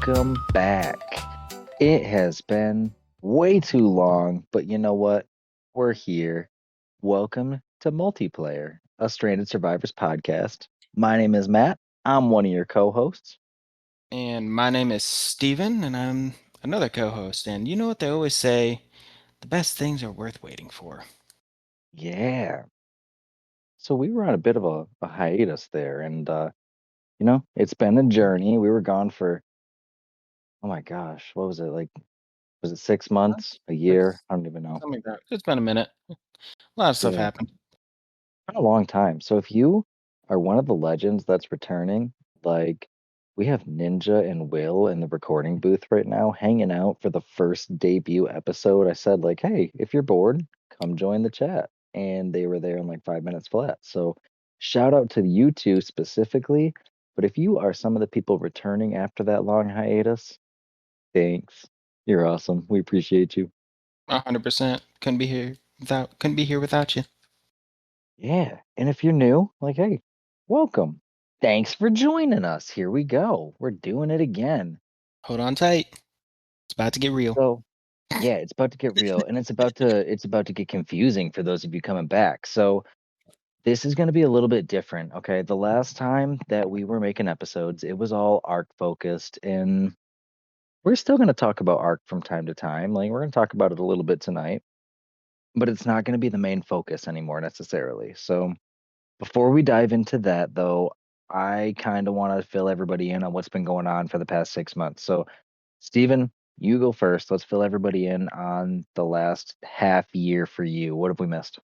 welcome back. It has been way too long, but you know what? We're here. Welcome to Multiplayer, a Stranded Survivors podcast. My name is Matt. I'm one of your co-hosts. And my name is Steven, and I'm another co host. And you know what they always say? The best things are worth waiting for. Yeah. So we were on a bit of a hiatus there, and it's been a journey. We were gone for, oh my gosh, what was it like? Was it 6 months, a year? It's, I don't even know. something like that. It's been a minute. A lot of stuff Yeah. happened. Been a long time. So if you are one of the legends that's returning, like we have Ninja and Will in the recording booth right now, hanging out for the first debut episode. I said, like, hey, if you're bored, come join the chat. And they were there in like 5 minutes flat. So shout out to you two specifically. But if you are some of the people returning after that long hiatus, thanks. You're awesome. We appreciate you. 100%. Couldn't be here without you. Yeah. And if you're new, like, hey, welcome. Thanks for joining us. Here we go. We're doing it again. Hold on tight. It's about to get real. So, yeah, it's about to get real and it's about to get confusing for those of you coming back. So, this is going to be a little bit different, okay? The last time that we were making episodes, it was all arc focused and we're still going to talk about arc from time to time. Like we're going to talk about it a little bit tonight, but it's not going to be the main focus anymore necessarily. So, before we dive into that, though, I kind of want to fill everybody in on what's been going on for the past 6 months. So, Steven, you go first. Let's fill everybody in on the last half year for you. What have we missed?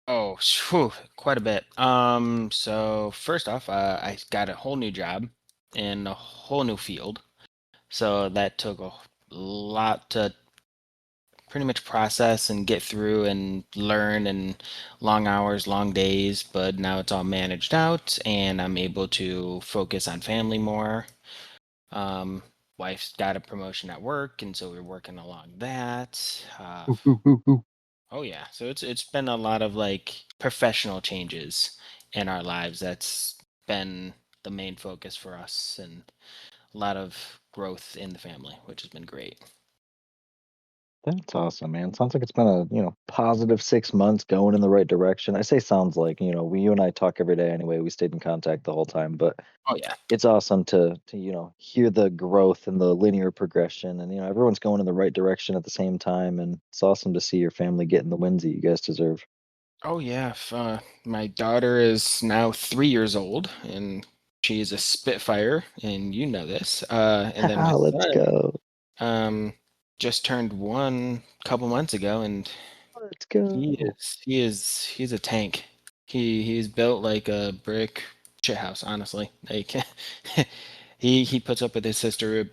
Oh, phew, quite a bit. So first off, I got a whole new job in a whole new field. So that took a lot to pretty much process and get through and learn and long hours, long days, but now it's all managed out and I'm able to focus on family more. Um, Wife's got a promotion at work, and so we're working along that. Oh yeah, so it's been a lot of like professional changes in our lives. That's been the main focus for us, and a lot of growth in the family, which has been great. That's awesome, man. Sounds like it's been a, positive 6 months going in the right direction. I say sounds like, you and I talk every day anyway. We stayed in contact the whole time, but Oh yeah. it's awesome to hear the growth and the linear progression and everyone's going in the right direction at the same time and it's awesome to see your family getting the wins that you guys deserve. Oh yeah, my daughter is now 3 years old, and she is a Spitfire, and you know this. And then my Let's son, go. um, just turned one a couple months ago, and Let's he go. is he's a tank. He's built like a brick shithouse, honestly. Like he puts up with his sister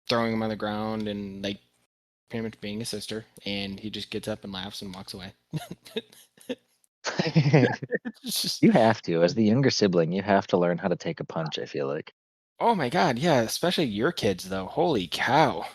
throwing him on the ground and like pretty much being a sister, and he just gets up and laughs and walks away. It's just You have to, as the younger sibling, you have to learn how to take a punch, I feel like. Oh my God, yeah, especially your kids though. Holy cow.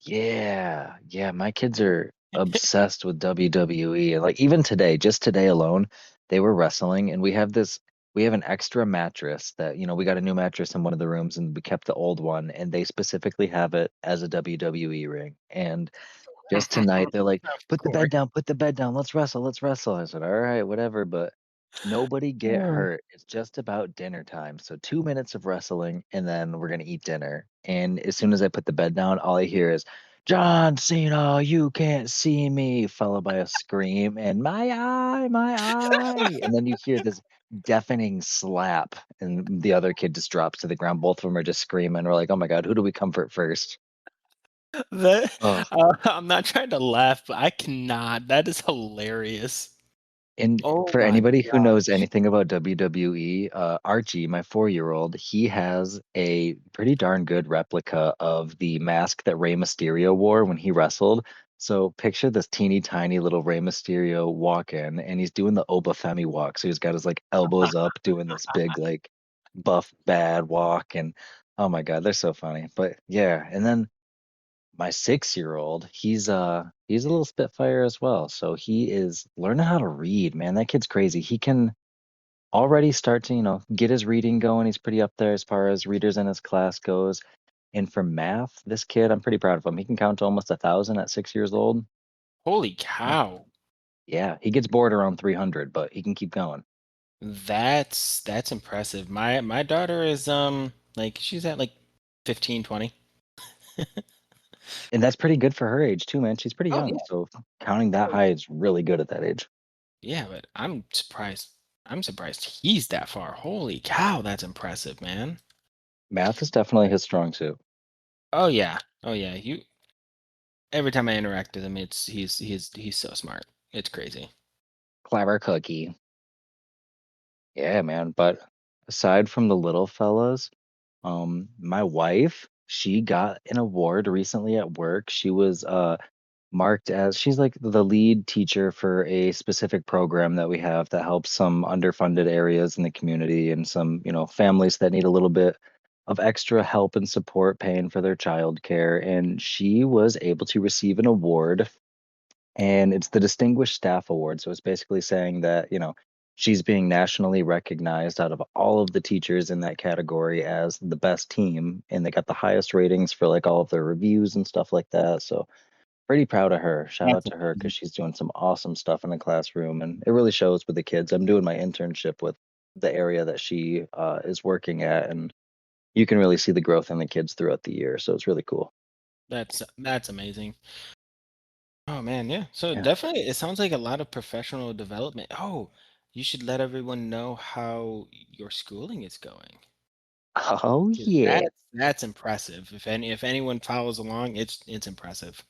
Yeah, yeah, my kids are obsessed with WWE. And like even today, just today alone, they were wrestling and we have an extra mattress that, we got a new mattress in one of the rooms and we kept the old one and they specifically have it as a WWE ring. And just tonight, they're like, Of put course. the bed down, let's wrestle, let's wrestle. I said, all right, whatever, but nobody get Oh. hurt. It's just about dinner time. So 2 minutes of wrestling and then we're gonna eat dinner. And as soon as I put the bed down, all I hear is John Cena, you can't see me, followed by a scream and my eye. And then you hear this deafening slap, and the other kid just drops to the ground. Both of them are just screaming. We're like, oh my God, who do we comfort first? That, Oh, I'm not trying to laugh, but I cannot. That is hilarious. and Oh for my anybody who knows gosh. anything about WWE, Archie, my 4-year-old, he has a pretty darn good replica of the mask that Rey Mysterio wore when he wrestled. So picture this teeny tiny little Rey Mysterio walk in, and he's doing the Obafemi walk. So he's got his like elbows up, doing this big like buff bad walk, and oh my God, they're so funny. But yeah, and then my 6-year-old, he's a little spitfire as well. So he is learning how to read, man. That kid's crazy. He can already start to, get his reading going. He's pretty up there as far as readers in his class goes. And for math, this kid, I'm pretty proud of him. He can count to almost 1,000 at 6 years old. Holy Uh, cow. Yeah, he gets bored around 300, but he can keep going. That's impressive. My daughter is like she's at like 15, 20. And that's pretty good for her age too, man. She's pretty Oh young, yeah. so counting that Oh high is really good at that age. yeah, but I'm surprised. I'm surprised he's that far. Holy cow, that's impressive, man. Math is definitely his strong suit. Oh yeah. Oh yeah. You every time I interact with him, it's he's so smart. It's crazy. Clever cookie. Yeah, man. But aside from the little fellas, my wife, she got an award recently at work. She was marked as she's like the lead teacher for a specific program that we have that helps some underfunded areas in the community and some, families that need a little bit of extra help and support paying for their childcare. And she was able to receive an award, and it's the Distinguished Staff Award. So it's basically saying that, she's being nationally recognized out of all of the teachers in that category as the best team, and they got the highest ratings for like all of their reviews and stuff like that. So pretty proud of her. Shout out That's to her because amazing. she's doing some awesome stuff in the classroom, and it really shows with the kids. I'm doing my internship with the area that she is working at, and you can really see the growth in the kids throughout the year. So it's really cool. That's amazing. Oh man, yeah. So Yeah. definitely it sounds like a lot of professional development. Oh, you should let everyone know how your schooling is going. Oh 'Cause yeah. that's impressive. If anyone follows along, it's impressive.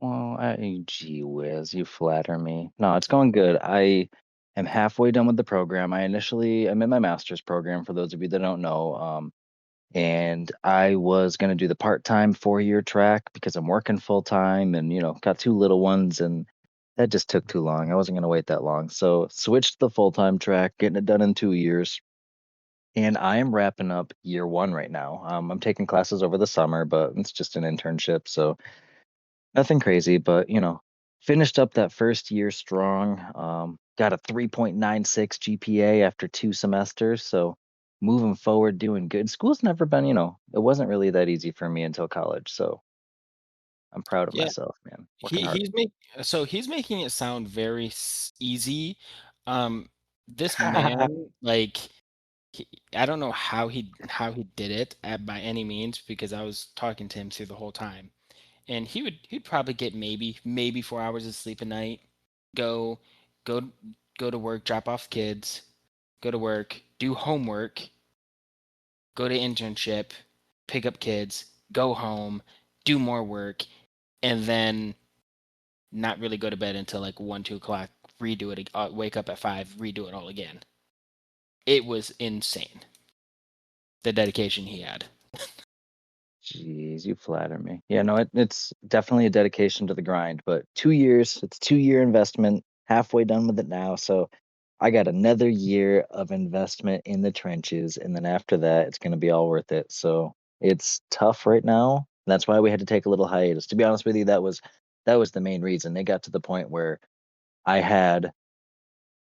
Well, gee whiz, you flatter me. No, it's going good. I am halfway done with the program. I'm in my master's program for those of you that don't know. And I was going to do the part-time 4-year track because I'm working full time and, got two little ones, and that just took too long. I wasn't going to wait that long. So switched to the full-time track, getting it done in 2 years. And I am wrapping up year one right now. I'm taking classes over the summer, but it's just an internship. So nothing crazy, but finished up that first year strong. Got a 3.96 GPA after 2 semesters. So moving forward, doing good. School's never been, it wasn't really that easy for me until college. So I'm proud of Yeah, myself, man. Working he hard. he's making it sound very easy. Um, this man, like, I don't know how he did it by any means because I was talking to him through the whole time, and he'd probably get maybe 4 hours of sleep a night. Go go go to work, drop off kids, go to work, do homework, go to internship, pick up kids, go home, do more work, and then not really go to bed until like 1, 2 o'clock. Redo it. Wake up at 5. Redo it all again. It was insane. The dedication he had. Jeez, you flatter me. Yeah, no, it's definitely a dedication to the grind, but 2 years, it's 2-year investment, halfway done with it now. So I got another year of investment in the trenches, and then after that, it's going to be all worth it. So it's tough right now. That's why we had to take a little hiatus. To be honest with you, that was the main reason. It got to the point where I had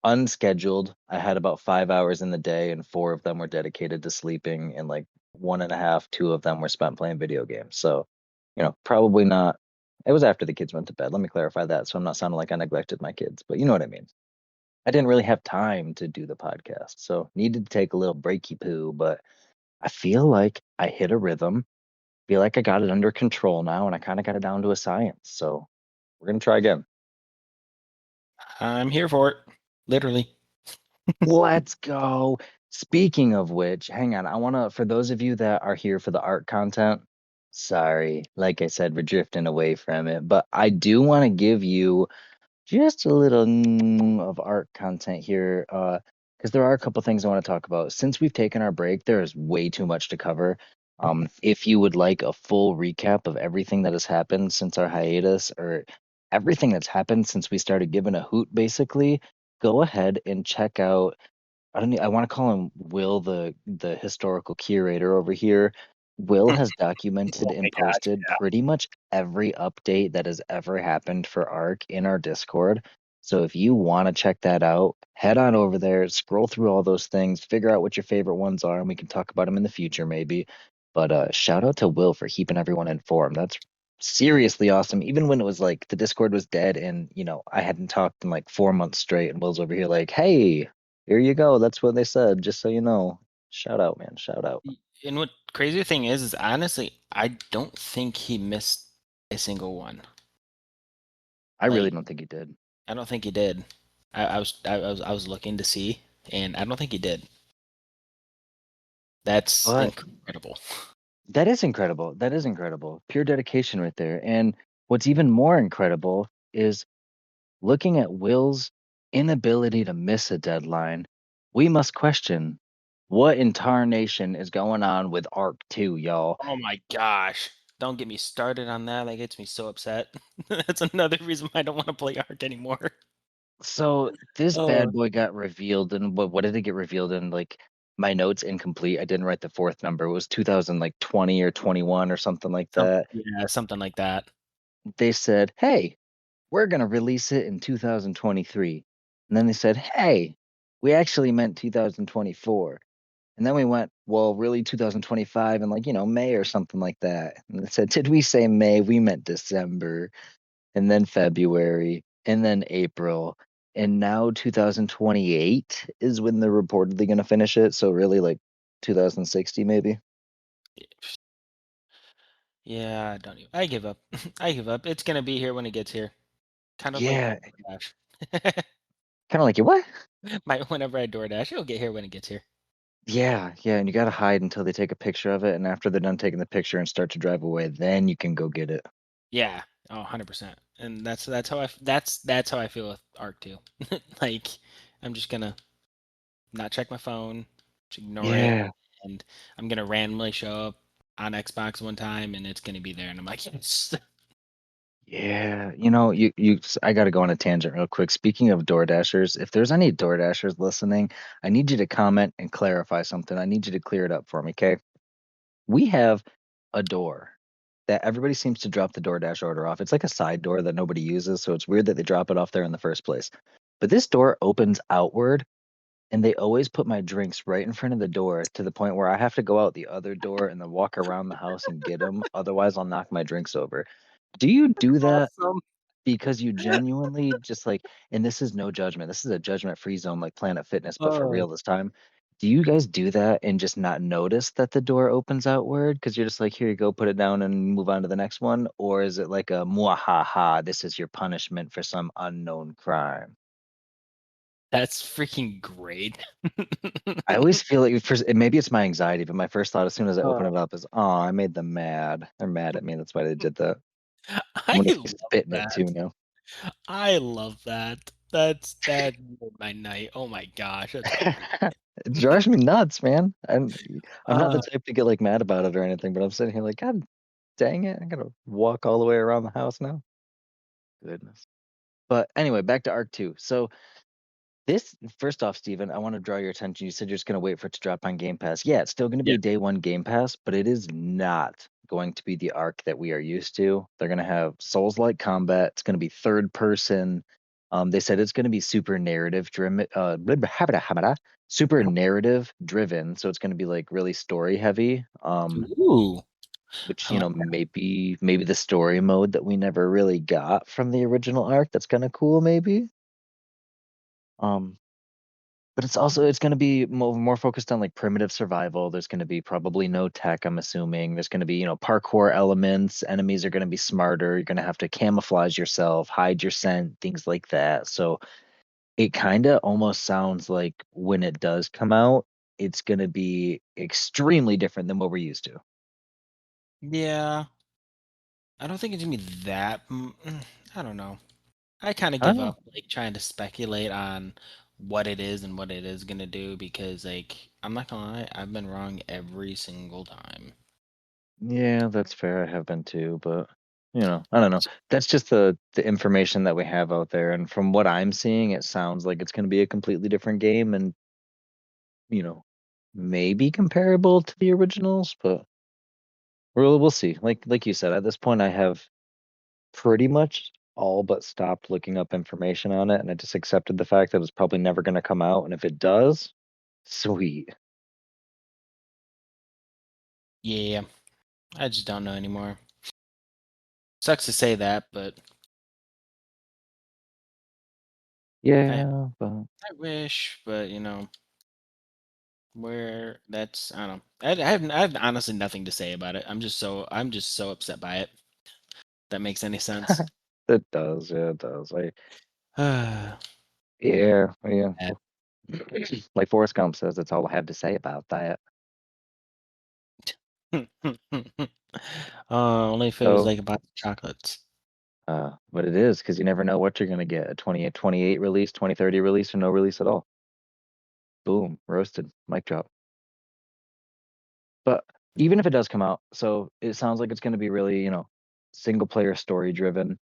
unscheduled. I had about 5 hours in the day, and four of them were dedicated to sleeping, and like one and a half, two of them were spent playing video games. So, probably not. It was after the kids went to bed. Let me clarify that. So I'm not sounding like I neglected my kids, but you know what I mean. I didn't really have time to do the podcast. So needed to take a little breaky poo, but I feel like I hit a rhythm. Feel like I got it under control now, and I kind of got it down to a science. So we're gonna try again. I'm here for it. Literally. Let's go. Speaking of which, hang on. I want to, for those of you that are here for the art content, sorry, like I said, we're drifting away from it, but I do want to give you just a little of art content here, because there are a couple things I want to talk about. Since we've taken our break, there is way too much to cover. If you would like a full recap of everything that has happened since our hiatus, or everything that's happened since we started giving a hoot, basically, go ahead and check out. I want to call him Will, the historical curator over here. Will has documented Oh my and god. posted pretty much every update that has ever happened for ARC in our Discord. So if you want to check that out, head on over there, scroll through all those things, figure out what your favorite ones are, and we can talk about them in the future maybe. But shout out to Will for keeping everyone informed. That's seriously awesome. Even when it was like the Discord was dead and I hadn't talked in like 4 months straight, and Will's over here like, "Hey, here you go. That's what they said. Just so you know." Shout out, man. Shout out. And what crazy thing is honestly, I don't think he missed a single one. I really Like, don't think he did. I don't think he did. I was looking to see, and I don't think he did. That's But incredible. that is incredible. That is incredible. Pure dedication right there. And what's even more incredible is looking at Will's inability to miss a deadline. We must question what in tarnation is going on with Arc 2, y'all. Oh my gosh. Don't get me started on that. That gets me so upset. That's another reason why I don't want to play Ark anymore. So this bad Oh, boy got revealed, and what did it get revealed in? Like my notes incomplete. I didn't write the fourth number. It was 2000 like 20 or 21 or something like that. yeah, something like that. They said, "Hey, we're going to release it in 2023." And then they said, "Hey, we actually meant 2024." And then we went, "Well, really 2025 and like, May or something like that." And they said, "Did we say May? We meant December." And then February, and then April. And now 2028 is when they're reportedly going to finish it. So really like 2060 maybe. Yeah, I don't even. I give up. I give up. It's gonna be here when it gets here. Kind of like Yeah, DoorDash. kind of like you what? Whenever I DoorDash, it'll get here when it gets here. Yeah, yeah, and you got to hide until they take a picture of it, and after they're done taking the picture and start to drive away, then you can go get it. Yeah. Oh, 100%. And that's how that's how I feel with Arc too. Like, I'm just gonna not check my phone, just ignore it, Yeah, and I'm gonna randomly show up on Xbox one time, and it's gonna be there, and I'm like, yes. yeah. I got to go on a tangent real quick. Speaking of DoorDashers, if there's any DoorDashers listening, I need you to comment and clarify something. I need you to clear it up for me, okay? We have a door that everybody seems to drop the DoorDash order off. It's like a side door that nobody uses, so it's weird that they drop it off there in the first place. But this door opens outward, and they always put my drinks right in front of the door to the point where I have to go out the other door and then walk around the house and get them. Otherwise, I'll knock my drinks over. Do you do that Awesome. because you genuinely just like, and this is no judgment. This is a judgment-free zone like Planet Fitness, but for Oh, real this time. Do you guys do that and just not notice that the door opens outward? Because you're just like, here you go, put it down and move on to the next one? Or is it like a muahaha, this is your punishment for some unknown crime? that's freaking great. I always feel like maybe it's my anxiety, but my first thought as soon as I open Oh, it up is, oh, I made them mad. They're mad at me. That's why they did that. I'm I gonna love spit in it too that. now. I love that. That made my night. Oh my gosh, that's great. It drives me nuts, man. I'm not the Uh, type to get like mad about it or anything, but I'm sitting here like, God dang it, I gotta walk all the way around the house now. Goodness. But anyway, back to Arc 2. So this first off, Steven, I want to draw your attention. You said you're just gonna wait for it to drop on Game Pass. Yeah, it's still gonna yeah. be day one Game Pass, but it is not going to be the Arc that we are used to. They're gonna have Souls-like combat. It's gonna be third person. They said it's gonna be super narrative driven, super narrative driven. So it's gonna be like really story heavy. Ooh, Which I like that. maybe the story mode that we never really got from the original Arc. That's kind of cool, maybe. Um, but it's going to be more focused on like primitive survival. There's going to be probably no tech, I'm assuming. There's going to be, parkour elements. Enemies are going to be smarter. You're going to have to camouflage yourself, hide your scent, things like that. So it kind of almost sounds like when it does come out, it's going to be extremely different than what we're used to. Yeah, I don't think it's gonna be that. I don't know. I kind of I don't give know. up like trying to speculate on what it is and what it is gonna do because like I'm not gonna lie, I've been wrong every single time. Yeah, that's fair. I have been too, but I don't know. That's just the information that we have out there, and from what I'm seeing, it sounds like it's going to be a completely different game, and you know, maybe comparable to the originals, but we'll see. Like you said, at this point, I have pretty much all but stopped looking up information on it, and I just accepted the fact that it's probably never going to come out, and if it does, sweet. Yeah, I just don't know anymore. Sucks to say that, but I Yeah, but I wish, but where that's I don't know. I have honestly nothing to say about it. I'm just so upset by it. That makes any sense. it does. Yeah, it does. Uh, Yeah, yeah. Like Forrest Gump says, that's all I have to say about that. only if it was So, like a box of chocolates. but it is because you never know what you're gonna get. A 28 release, 2030 release, or no release at all. Boom, roasted, mic drop. But even if it does come out, so it sounds like it's gonna be really, single player story driven.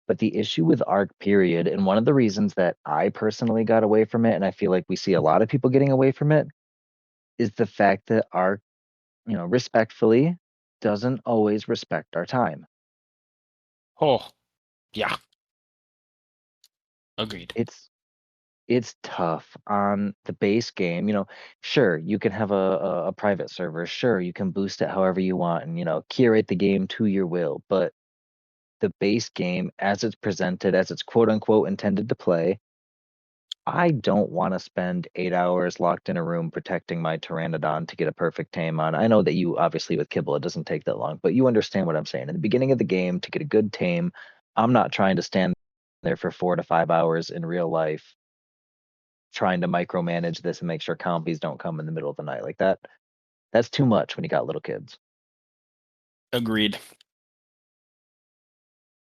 But the issue with Arc period, and one of the reasons that I personally got away from it, and I feel like we see a lot of people getting away from it, is the fact that Arc, respectfully, doesn't always respect our time. Oh, yeah, agreed. It's it's tough on the base game. Sure, you can have a private server. Sure, you can boost it however you want and, curate the game to your will. But the base game, as it's presented, as it's quote unquote intended to play, I don't want to spend 8 hours locked in a room protecting my Pteranodon to get a perfect tame on. I know that you obviously with Kibble, it doesn't take that long, but you understand what I'm saying. In the beginning of the game, to get a good tame, I'm not trying to stand there for 4 to 5 hours in real life trying to micromanage this and make sure compies don't come in the middle of the night like that. That's too much when you got little kids. Agreed.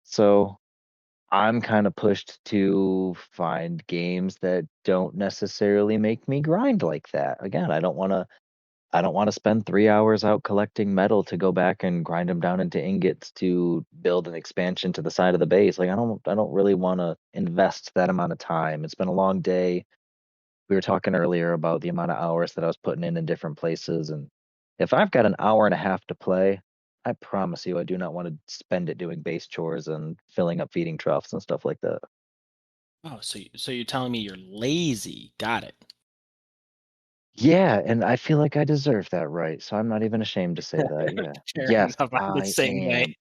So I'm kind of pushed to find games that don't necessarily make me grind like that. Again, I don't want to spend 3 hours out collecting metal to go back and grind them down into ingots to build an expansion to the side of the base. Like I don't really want to invest that amount of time. It's been a long day. We were talking earlier about the amount of hours that I was putting in different places, and if I've got an hour and a half to play, I promise you I do not want to spend it doing base chores and filling up feeding troughs and stuff like that. Oh, so you're telling me you're lazy? Got it. Yeah, and I feel like I deserve that right, so I'm not even ashamed to say that. Yeah. Fair Yes, enough. I'm the I same way. am.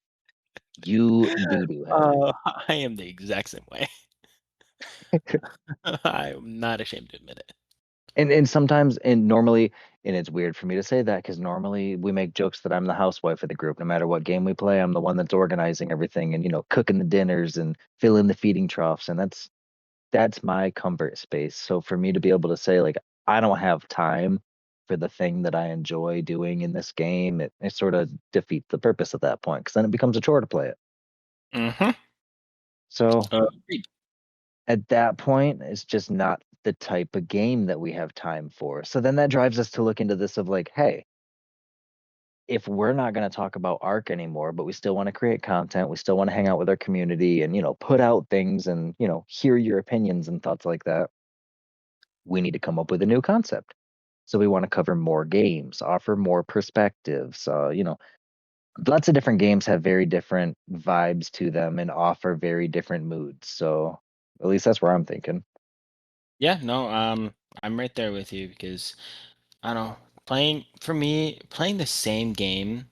You doo-doo head. I am the exact same way. I am not ashamed to admit it. And sometimes and normally and it's weird for me to say that because normally we make jokes that I'm the housewife of the group. No matter what game we play, I'm the one that's organizing everything and cooking the dinners and filling the feeding troughs. And that's my comfort space. So for me to be able to say like I don't have time for the thing that I enjoy doing in this game, it sort of defeats the purpose at that point because then it becomes a chore to play it. Mhm. So Agreed. at that point, it's just not the type of game that we have time for. So then that drives us to look into this of like, hey, if we're not going to talk about Arc anymore, but we still want to create content, we still want to hang out with our community and, put out things and, hear your opinions and thoughts like that, we need to come up with a new concept. So we want to cover more games, offer more perspectives. Lots of different games have very different vibes to them and offer very different moods. So at least that's where I'm thinking. Yeah, no, I'm right there with you because I don't know, playing the same game,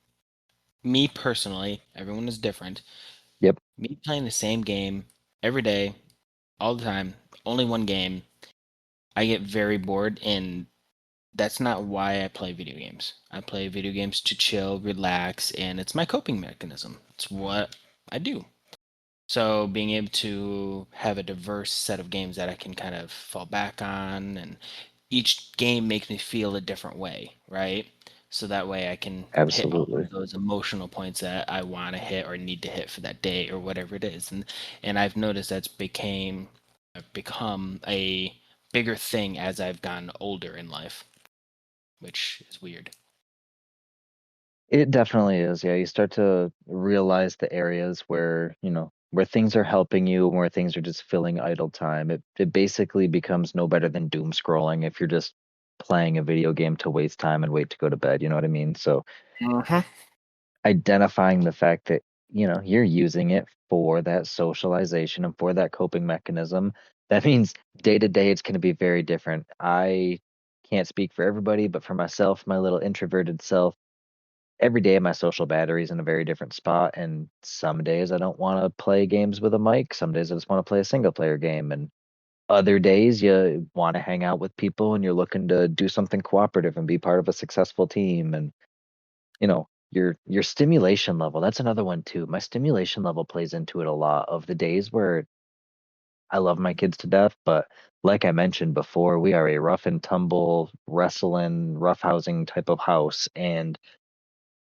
me personally, everyone is different. Yep, Me playing the same game every day, all the time, only one game, I get very bored, and that's not why I play video games. I play video games to chill, relax, and it's my coping mechanism. It's what I do. So being able to have a diverse set of games that I can kind of fall back on, and each game makes me feel a different way, right? So that way I can hit all absolutely. of those emotional points that I want to hit or need to hit for that day or whatever it is. And I've noticed become a bigger thing as I've gotten older in life, which is weird. It definitely is. Yeah, you start to realize the areas where, where things are helping you and where things are just filling idle time. It basically becomes no better than doom scrolling if you're just playing a video game to waste time and wait to go to bed, you know what I mean? So Hmm. identifying the fact that, you're using it for that socialization and for that coping mechanism, that means day to day it's going to be very different. I can't speak for everybody, but for myself, my little introverted self, every day my social battery is in a very different spot, and some days I don't want to play games with a mic. Some days I just want to play a single player game, and other days you want to hang out with people and you're looking to do something cooperative and be part of a successful team. And your stimulation level, that's another one too. My stimulation level plays into it a lot. Of the days where I love my kids to death, but like I mentioned before, we are a rough and tumble, wrestling, roughhousing type of house. And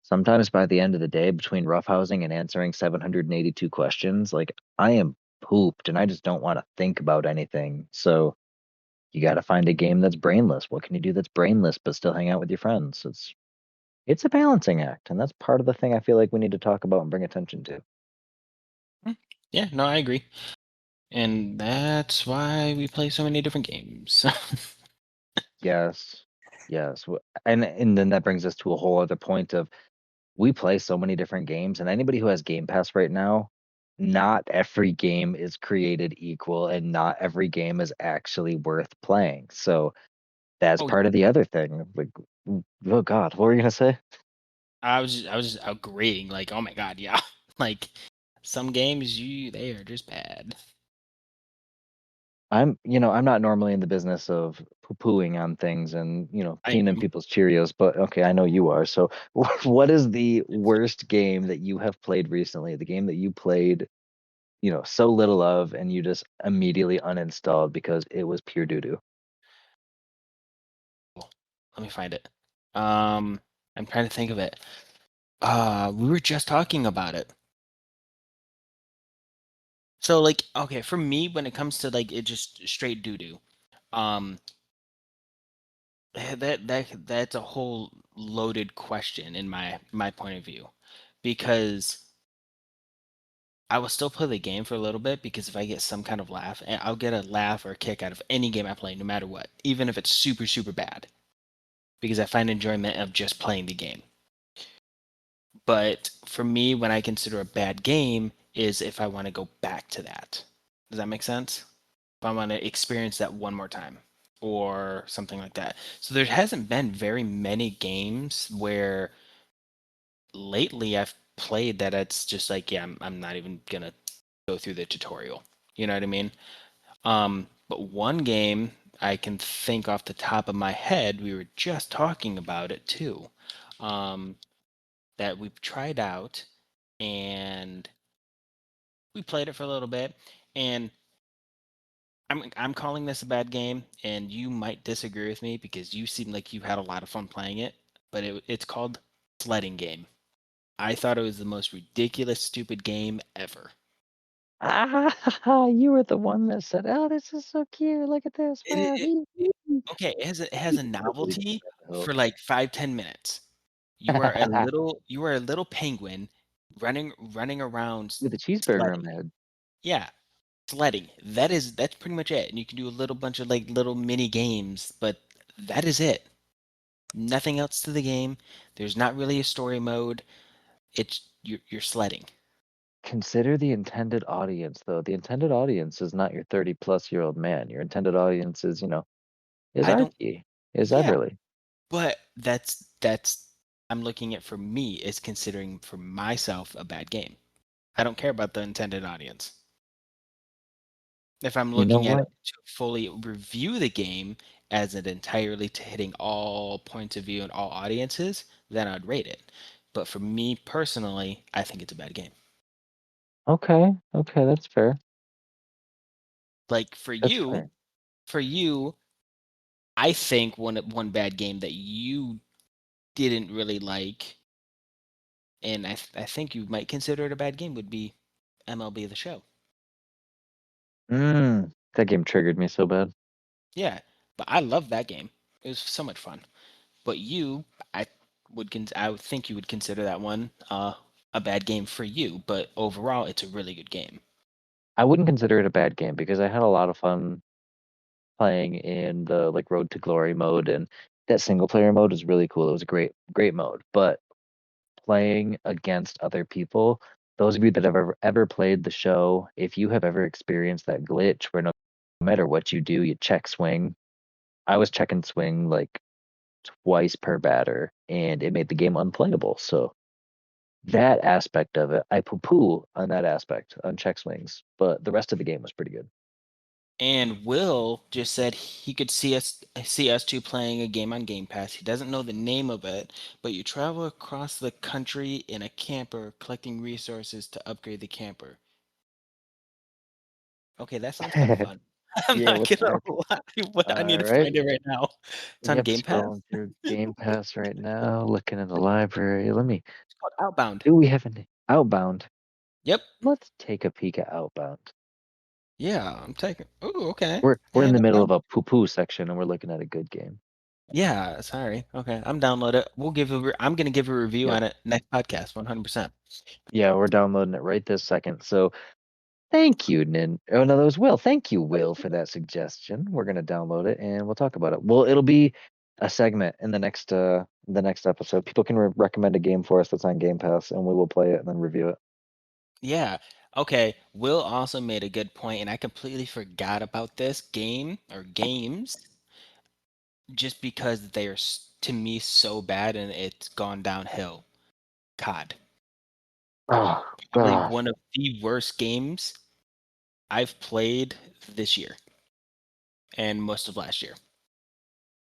sometimes by the end of the day, between roughhousing and answering 782 questions, like I am pooped and I just don't want to think about anything. So you got to find a game that's brainless. What can you do that's brainless but still hang out with your friends? It's a balancing act, and that's part of the thing I feel like we need to talk about and bring attention to. Mm, yeah, no, I agree. And that's why we play so many different games. Yes. Yes. And then that brings us to a whole other point of we play so many different games, and anybody who has Game Pass right now, not every game is created equal and not every game is actually worth playing. So that's Oh, part of the other thing. Like, oh God, what were you gonna say? I was just agreeing, like, oh my god, yeah. Like some games they are just bad. I'm not normally in the business of poo-pooing on things and, I peeing in am. people's Cheerios, but okay, I know you are. So what is the worst game that you have played recently? The game that you played, so little of and you just immediately uninstalled because it was pure doo-doo. Let me find it. Um, I'm trying to think of it. We were just talking about it. So like, okay, for me, when it comes to like it just straight doo doo, um, that's a whole loaded question in my point of view, because I will still play the game for a little bit because if I get some kind of laugh, and I'll get a laugh or a kick out of any game I play, no matter what, even if it's super super bad, because I find enjoyment of just playing the game. But for me, when I consider a bad game, is if I want to go back to that. Does that make sense? If I want to experience that one more time or something like that. So there hasn't been very many games where lately I've played that it's just like, yeah, I'm not even gonna go through the tutorial. You know what I mean? But one game I can think off the top of my head, we were just talking about it too. Um, that we've tried out and we played it for a little bit, and I'm calling this a bad game, and you might disagree with me because you seem like you had a lot of fun playing it, but it's called Sledding Game. I thought it was the most ridiculous stupid game ever. Ah, you were the one that said, "Oh, this is so cute. Look at this. It, Wow." it, it okay, it has a Totally gonna novelty go down the hill. for like 5-10 minutes. You are a little penguin running around With a cheeseburger in sledding. my head. Yeah, sledding. That's pretty much it. And you can do a little bunch of like little mini games, but that is it. Nothing else to the game. There's not really a story mode. It's you're sledding. Consider the intended audience, though. The intended audience is not your 30-plus-year-old man. Your intended audience is I don't Archie, is Yeah, Everly. but that's I'm looking at for me is considering for myself a bad game. I don't care about the intended audience. If I'm You know looking at it what? to fully review the game as it entirely to hitting all points of view and all audiences, then I'd rate it. But for me personally, I think it's a bad game. Okay, okay, that's fair. Like That's fair. for you, I think one bad game that you didn't really like, and I think you might consider it a bad game, would be MLB The Show. That game triggered me so bad. Yeah, but I love that game. It was so much fun. But I I would think you would consider that one a bad game for you. But overall, it's a really good game. I wouldn't consider it a bad game because I had a lot of fun playing in the like Road to Glory mode, and that single player mode was really cool. It was a great mode. But playing against other people, those of you that have ever played the show, if you have ever experienced that glitch where no matter what you do, you check swing. I was checking swing like twice per batter, and it made the game unplayable. So that aspect of it, I poo-poo on that aspect on check swings, but the rest of the game was pretty good. And Will just said he could see us two playing a game on Game Pass. He doesn't know the name of it, but you travel across the country in a camper, collecting resources to upgrade the camper. Okay, that sounds kind of fun. I'm Yeah, not what's the gonna heck? lie, but I All need to right. find it right now. It's on Yep, Game Pass. scrolling through Game Pass right now, looking in the library. Let me. It's called Outbound. Do we have any Outbound? Yep. Let's take a peek at Outbound. Yeah, I'm taking. Oh, okay. We're in And the middle of a poo-poo section, and we're looking at a good game. yeah, sorry. Okay, I'm download it. I'm gonna give a review Yep. on it next podcast, 100%. Yeah, we're downloading it right this second. So thank you, Nin. Oh no, that was Will. Thank you, Will, for that suggestion. We're gonna download it and we'll talk about it. Well, it'll be a segment in the next episode. People can recommend a game for us that's on Game Pass, and we will play it and then review it. Yeah. Okay. Will also made a good point, and I completely forgot about this game or games just because they are to me so bad and it's gone downhill. COD. Oh Probably gosh, one of the worst games I've played this year and most of last year.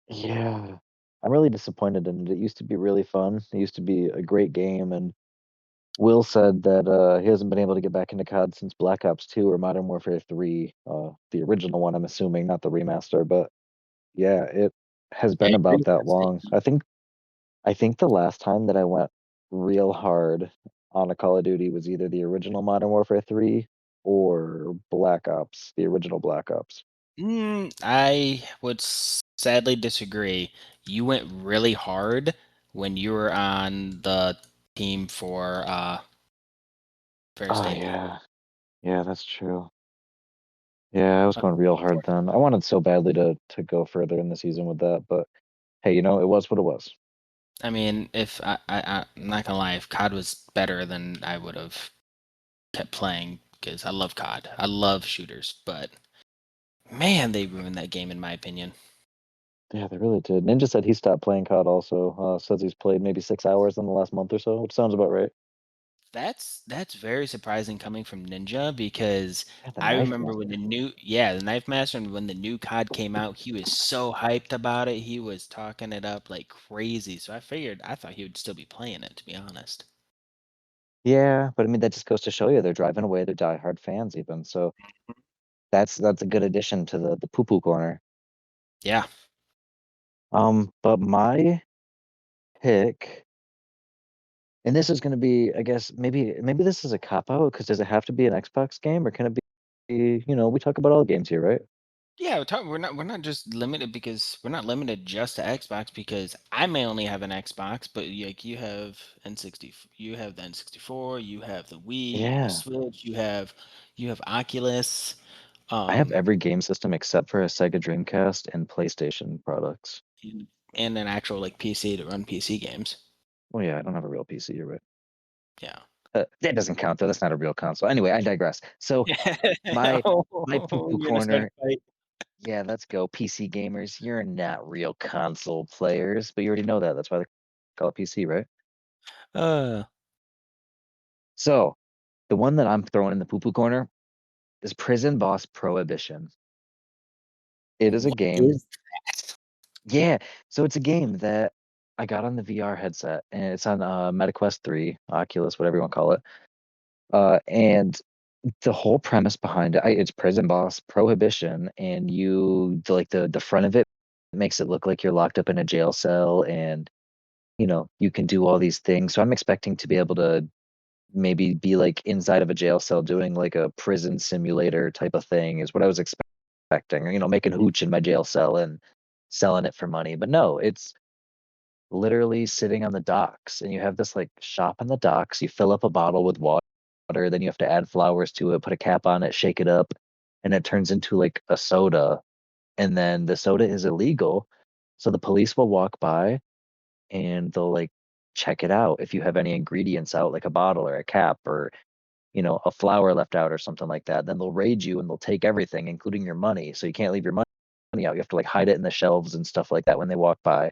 yeah. I'm really disappointed in it. It used to be really fun. It used to be a great game, and Will said that he hasn't been able to get back into COD since Black Ops 2 or Modern Warfare 3, the original one, I'm assuming, not the remaster, but yeah, it has I been about agree. that long. I think the last time that I went real hard on a Call of Duty was either the original Modern Warfare 3 or Black Ops, the original Black Ops. I would sadly disagree. You went really hard when you were on the team for Fair Oh State. yeah. Yeah, that's true. Yeah, I was going real hard then. I wanted so badly to go further in the season with that, but hey, it was what it was. I mean, if I'm not gonna lie, if COD was better, then I would have kept playing because I love COD. I love shooters, but man, they ruined that game in my opinion. Yeah, they really did. Ninja said he stopped playing COD also. Says he's played maybe 6 hours in the last month or so, which sounds about right. That's very surprising coming from Ninja because Yeah, the I Knife remember when Master. the Knife Master, and when the new COD came out, he was so hyped about it. He was talking it up like crazy. So I thought he would still be playing it, to be honest. Yeah, but I mean that just goes to show you they're driving away their diehard fans even. So that's a good addition to the poo poo corner. Yeah. But my pick, and this is going to be, I guess maybe this is a cop out because does it have to be an Xbox game or can it be, we talk about all games here, right? Yeah, we're not just limited because we're not limited just to Xbox because I may only have an Xbox, but like you have the N64, you have the Wii, you have the Yeah. Switch, you have Oculus, I have um, every game system except for a Sega Dreamcast and PlayStation products. and and an actual like PC to run PC games. Oh yeah, I don't have a real PC, you're right. Yeah. That doesn't count though. That's not a real console. Anyway, I digress. So my Oh, my poo poo you're gonna start corner. a fight. Yeah, let's go. PC gamers, you're not real console players, but you already know that. That's why they call it PC, right? Uh, So the one that I'm throwing in the poo poo corner is Prison Boss Prohibition. It is a what game. is that? Yeah. So it's a game that I got on the VR headset and it's on MetaQuest 3, Oculus, whatever you want to call it. And the whole premise behind it, it's Prison Boss Prohibition, and like the front of it makes it look like you're locked up in a jail cell, and you can do all these things. So I'm expecting to be able to maybe be like inside of a jail cell doing like a prison simulator type of thing is what I was expecting. Or, making hooch in my jail cell and selling it for money. But no, it's literally sitting on the docks and you have this like shop on the docks. You fill up a bottle with water, then you have to add flowers to it, put a cap on it, shake it up, and it turns into like a soda. And then the soda is illegal. So the police will walk by and they'll like check it out if you have any ingredients out, like a bottle or a cap or a flower left out or something like that. Then they'll raid you and they'll take everything, including your money. So you can't leave your money out. You have to like hide it in the shelves and stuff like that when they walk by.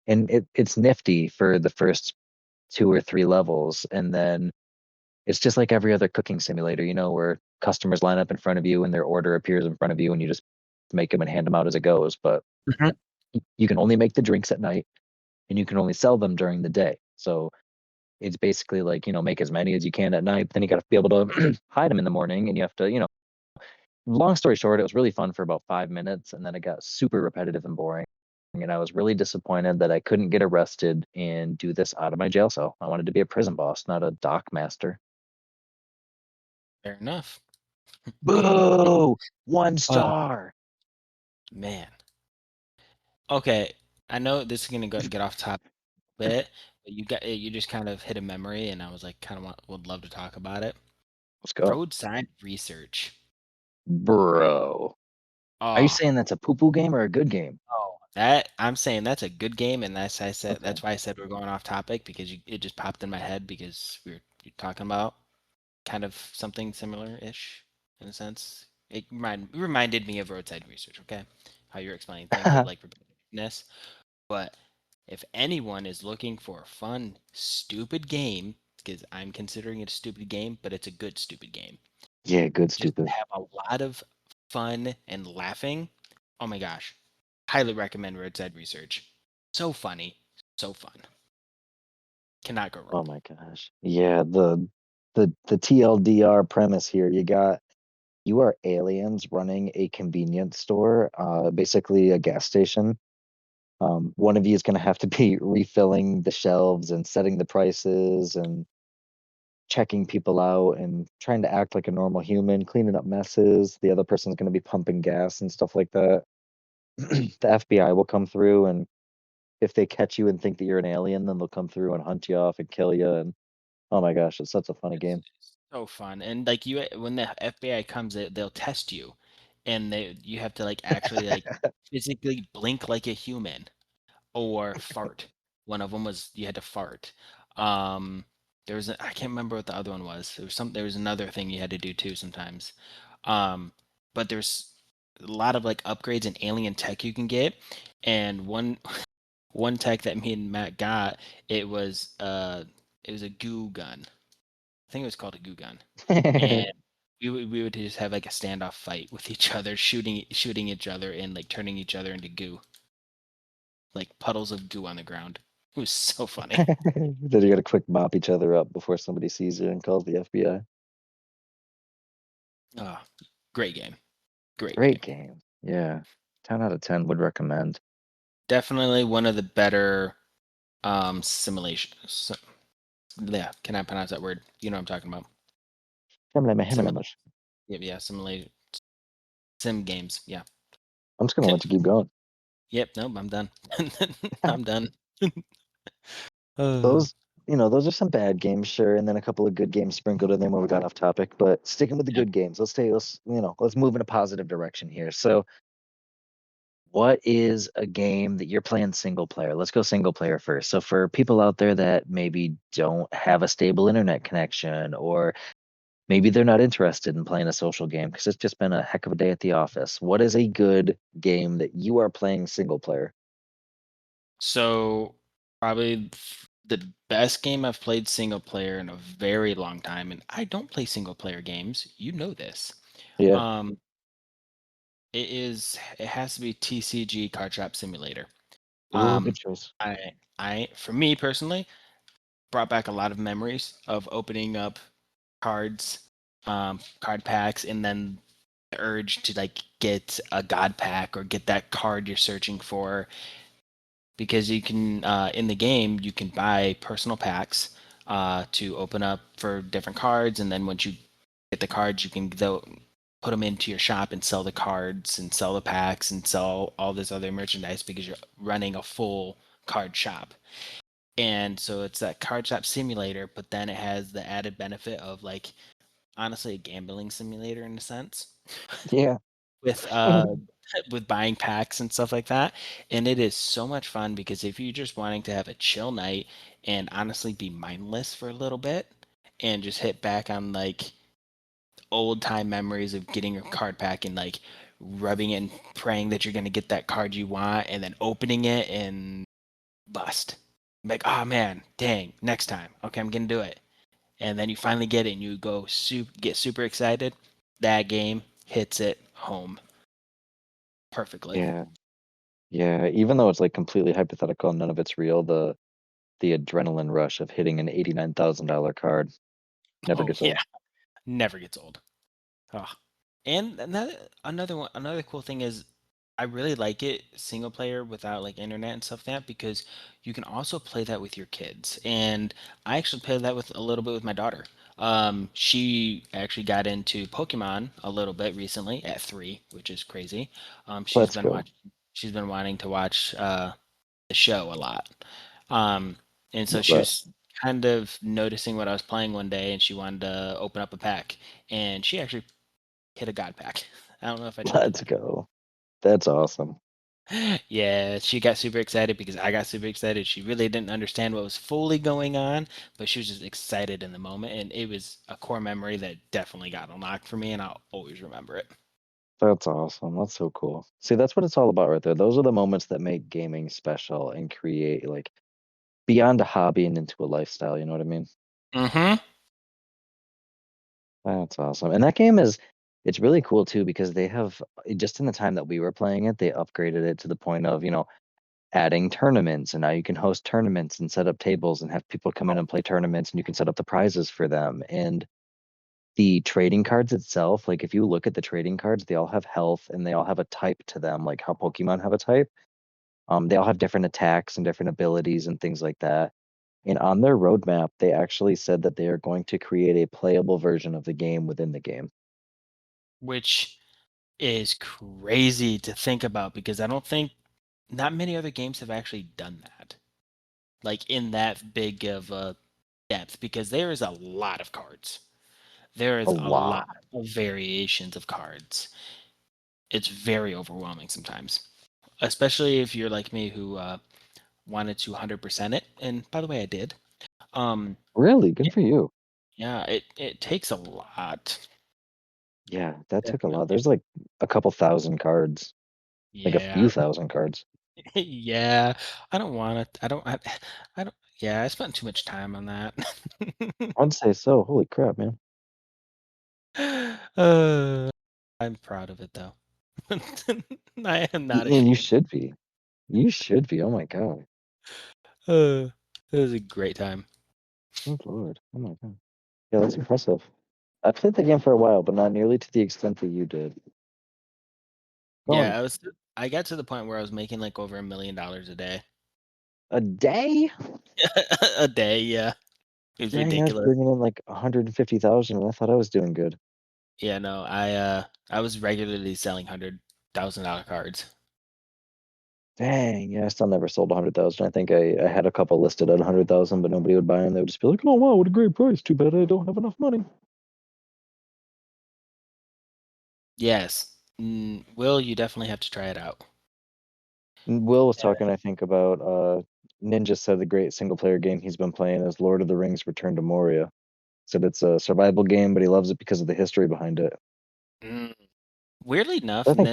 and it's nifty for the first 2 or 3 levels, and then it's just like every other cooking simulator, where customers line up in front of you and their order appears in front of you, and you just make them and hand them out as it goes. But Mhm. you can only make the drinks at night, and you can only sell them during the day. So it's basically like, make as many as you can at night, but then you got to be able to hide them in the morning, and you have to, long story short, it was really fun for about 5 minutes, and then it got super repetitive and boring. And I was really disappointed that I couldn't get arrested and do this out of my jail cell. I wanted to be a prison boss, not a dock master. Fair enough. Boo! One Oh star. man. Okay, I know this is gonna get off topic a bit, but you just kind of hit a memory, and I was like, kind of would love to talk about it. Let's go. Roadside research. Bro. Are you Oh, saying that's a poo poo game or a good game? that I'm saying that's a good game, and Okay. that's why I said we're going off topic because it just popped in my head because you're talking about kind of something similar-ish in a sense. It reminded me of roadside research. Okay, how you're explaining things of like repetitiveness. But if anyone is looking for a fun, stupid game, because I'm considering it a stupid game, but it's a good stupid game, Yeah, good just stupid. have a lot of fun and laughing. Oh my gosh. Highly recommend Roadside Research. So funny, so fun. Cannot go Oh wrong. my gosh. Yeah, the TLDR premise here, you are aliens running a convenience store, basically a gas station. One of you is going to have to be refilling the shelves and setting the prices and checking people out and trying to act like a normal human, cleaning up messes. The other person's going to be pumping gas and stuff like that. The FBI will come through, and if they catch you and think that you're an alien, then they'll come through and hunt you off and kill you. And oh my gosh, it's such a funny game. It's so fun. And like when the FBI comes, they'll test you, and you have to like actually like physically blink like a human or fart. One of them was you had to fart. Um, I can't remember what the other one was. There was another thing you had to do too sometimes. Um, but there's a lot of like upgrades and alien tech you can get, and one tech that me and Matt got, it was uh it was a goo gun. I think it was called a goo gun, and we would just have like a standoff fight with each other, shooting each other and like turning each other into goo, like puddles of goo on the ground. It was so funny. Then you got to quick mop each other up before somebody sees you and calls the FBI. Oh, great game. Great Great game. game. Yeah. 10 out of 10 would recommend. Definitely one of the better simulations. Yeah, can I pronounce that word? You know what I'm talking about. Simula yeah, yeah, simulate sim games. Yeah. I'm just gonna let you keep going. Yep, nope, I'm done. I'm done. Uh, Those, those are some bad games, sure, and then a couple of good games sprinkled in there when we got off topic. But sticking with the yeah. good games, let's move in a positive direction here. So, what is a game that you're playing single player? Let's go single player first. So, for people out there that maybe don't have a stable internet connection, or maybe they're not interested in playing a social game because it's just been a heck of a day at the office, what is a good game that you are playing single player? So probably the best game I've played single player in a very long time, and I don't play single player games. You know this. Yeah. Um, it has to be TCG Card Trap Simulator. Ooh, good Um, choice. for me personally, brought back a lot of memories of opening up cards, card packs, and then the urge to like get a god pack or get that card you're searching for because you can in the game you can buy personal packs to open up for different cards, and then once you get the cards, you can go put them into your shop and sell the cards and sell the packs and sell all this other merchandise because you're running a full card shop. And so it's that card shop simulator, but then it has the added benefit of like honestly a gambling simulator in a sense Yeah. with with buying packs and stuff like that. And it is so much fun because if you're just wanting to have a chill night and honestly be mindless for a little bit and just hit back on like old time memories of getting a card pack and like rubbing it and praying that you're going to get that card you want and then opening it and bust. Like, oh man, dang, next time. Okay, I'm gonna do it. And then you finally get it and you get super excited. That game hits it home perfectly. Yeah. Yeah. Even though it's like completely hypothetical and none of it's real, the adrenaline rush of hitting an $89,000 card never Oh gets yeah, old. never gets old. Oh. And another cool thing is I really like it single player without like internet and stuff like that because you can also play that with your kids. And I actually played that with a little bit with my daughter. She actually got into Pokemon a little bit recently at 3, which is crazy. Let's go. She's been wanting to watch the show a lot. Um, and so Love she that. was kind of noticing what I was playing one day and she wanted to open up a pack and she actually hit a god pack. I don't know if I told you Let's that. go. That's awesome. Yeah, she got super excited because I got super excited. She really didn't understand what was fully going on, but she was just excited in the moment, and it was a core memory that definitely got unlocked for me, and I'll always remember it. That's awesome. That's so cool. See, that's what it's all about right there. Those are the moments that make gaming special and create like beyond a hobby and into a lifestyle. You know what I mean? Mm-hmm. That's awesome. And that game is, it's really cool too because they have just in the time that we were playing it, they upgraded it to the point of, adding tournaments. And now you can host tournaments and set up tables and have people come in and play tournaments and you can set up the prizes for them. And the trading cards itself, like if you look at the trading cards, they all have health and they all have a type to them, like how Pokemon have a type. They all have different attacks and different abilities and things like that. And on their roadmap, they actually said that they are going to create a playable version of the game within the game. Which is crazy to think about because I don't think not many other games have actually done that, like in that big of a depth, because there is a lot of cards. There A is a lot lot. of variations of cards. It's very overwhelming sometimes, especially if you're like me who wanted to 100% it. And by the way, I did. Um, Really? Good yeah, for you. yeah, it takes a lot, Yeah, that took a lot. definitely. There's like a couple thousand cards, like a few Yeah, thousand cards. yeah. I don't want to. I don't. Yeah, I spent too much time on that. I'd say so. Holy crap, man. uh, I'm proud of it though. I am not And you ashamed. should be. You should be. Oh my God. Uh, it was a great time. Good Lord. Oh my God. Yeah, that's impressive. I played the game for a while, but not nearly to the extent that you did. Going Yeah, I got to the point where I was making like over $1 million a day. a day? A day, yeah. It was Dang, I was ridiculous. bringing in like 150,000 and I thought I was doing good. Yeah, no, I was regularly selling $100,000 cards. Dang, yeah, I still never sold 100,000. I think I had a couple listed at 100,000, but nobody would buy them. They would just be like, "Oh wow, what a great price! Too bad I don't have enough money." Yes. Will, you definitely have to try it out. And Will was Yeah. talking, I think, about Ninja said the great single player game he's been playing is Lord of the Rings: Return to Moria. Said it's a survival game, but he loves it because of the history behind it. Mm. Weirdly enough, I and think,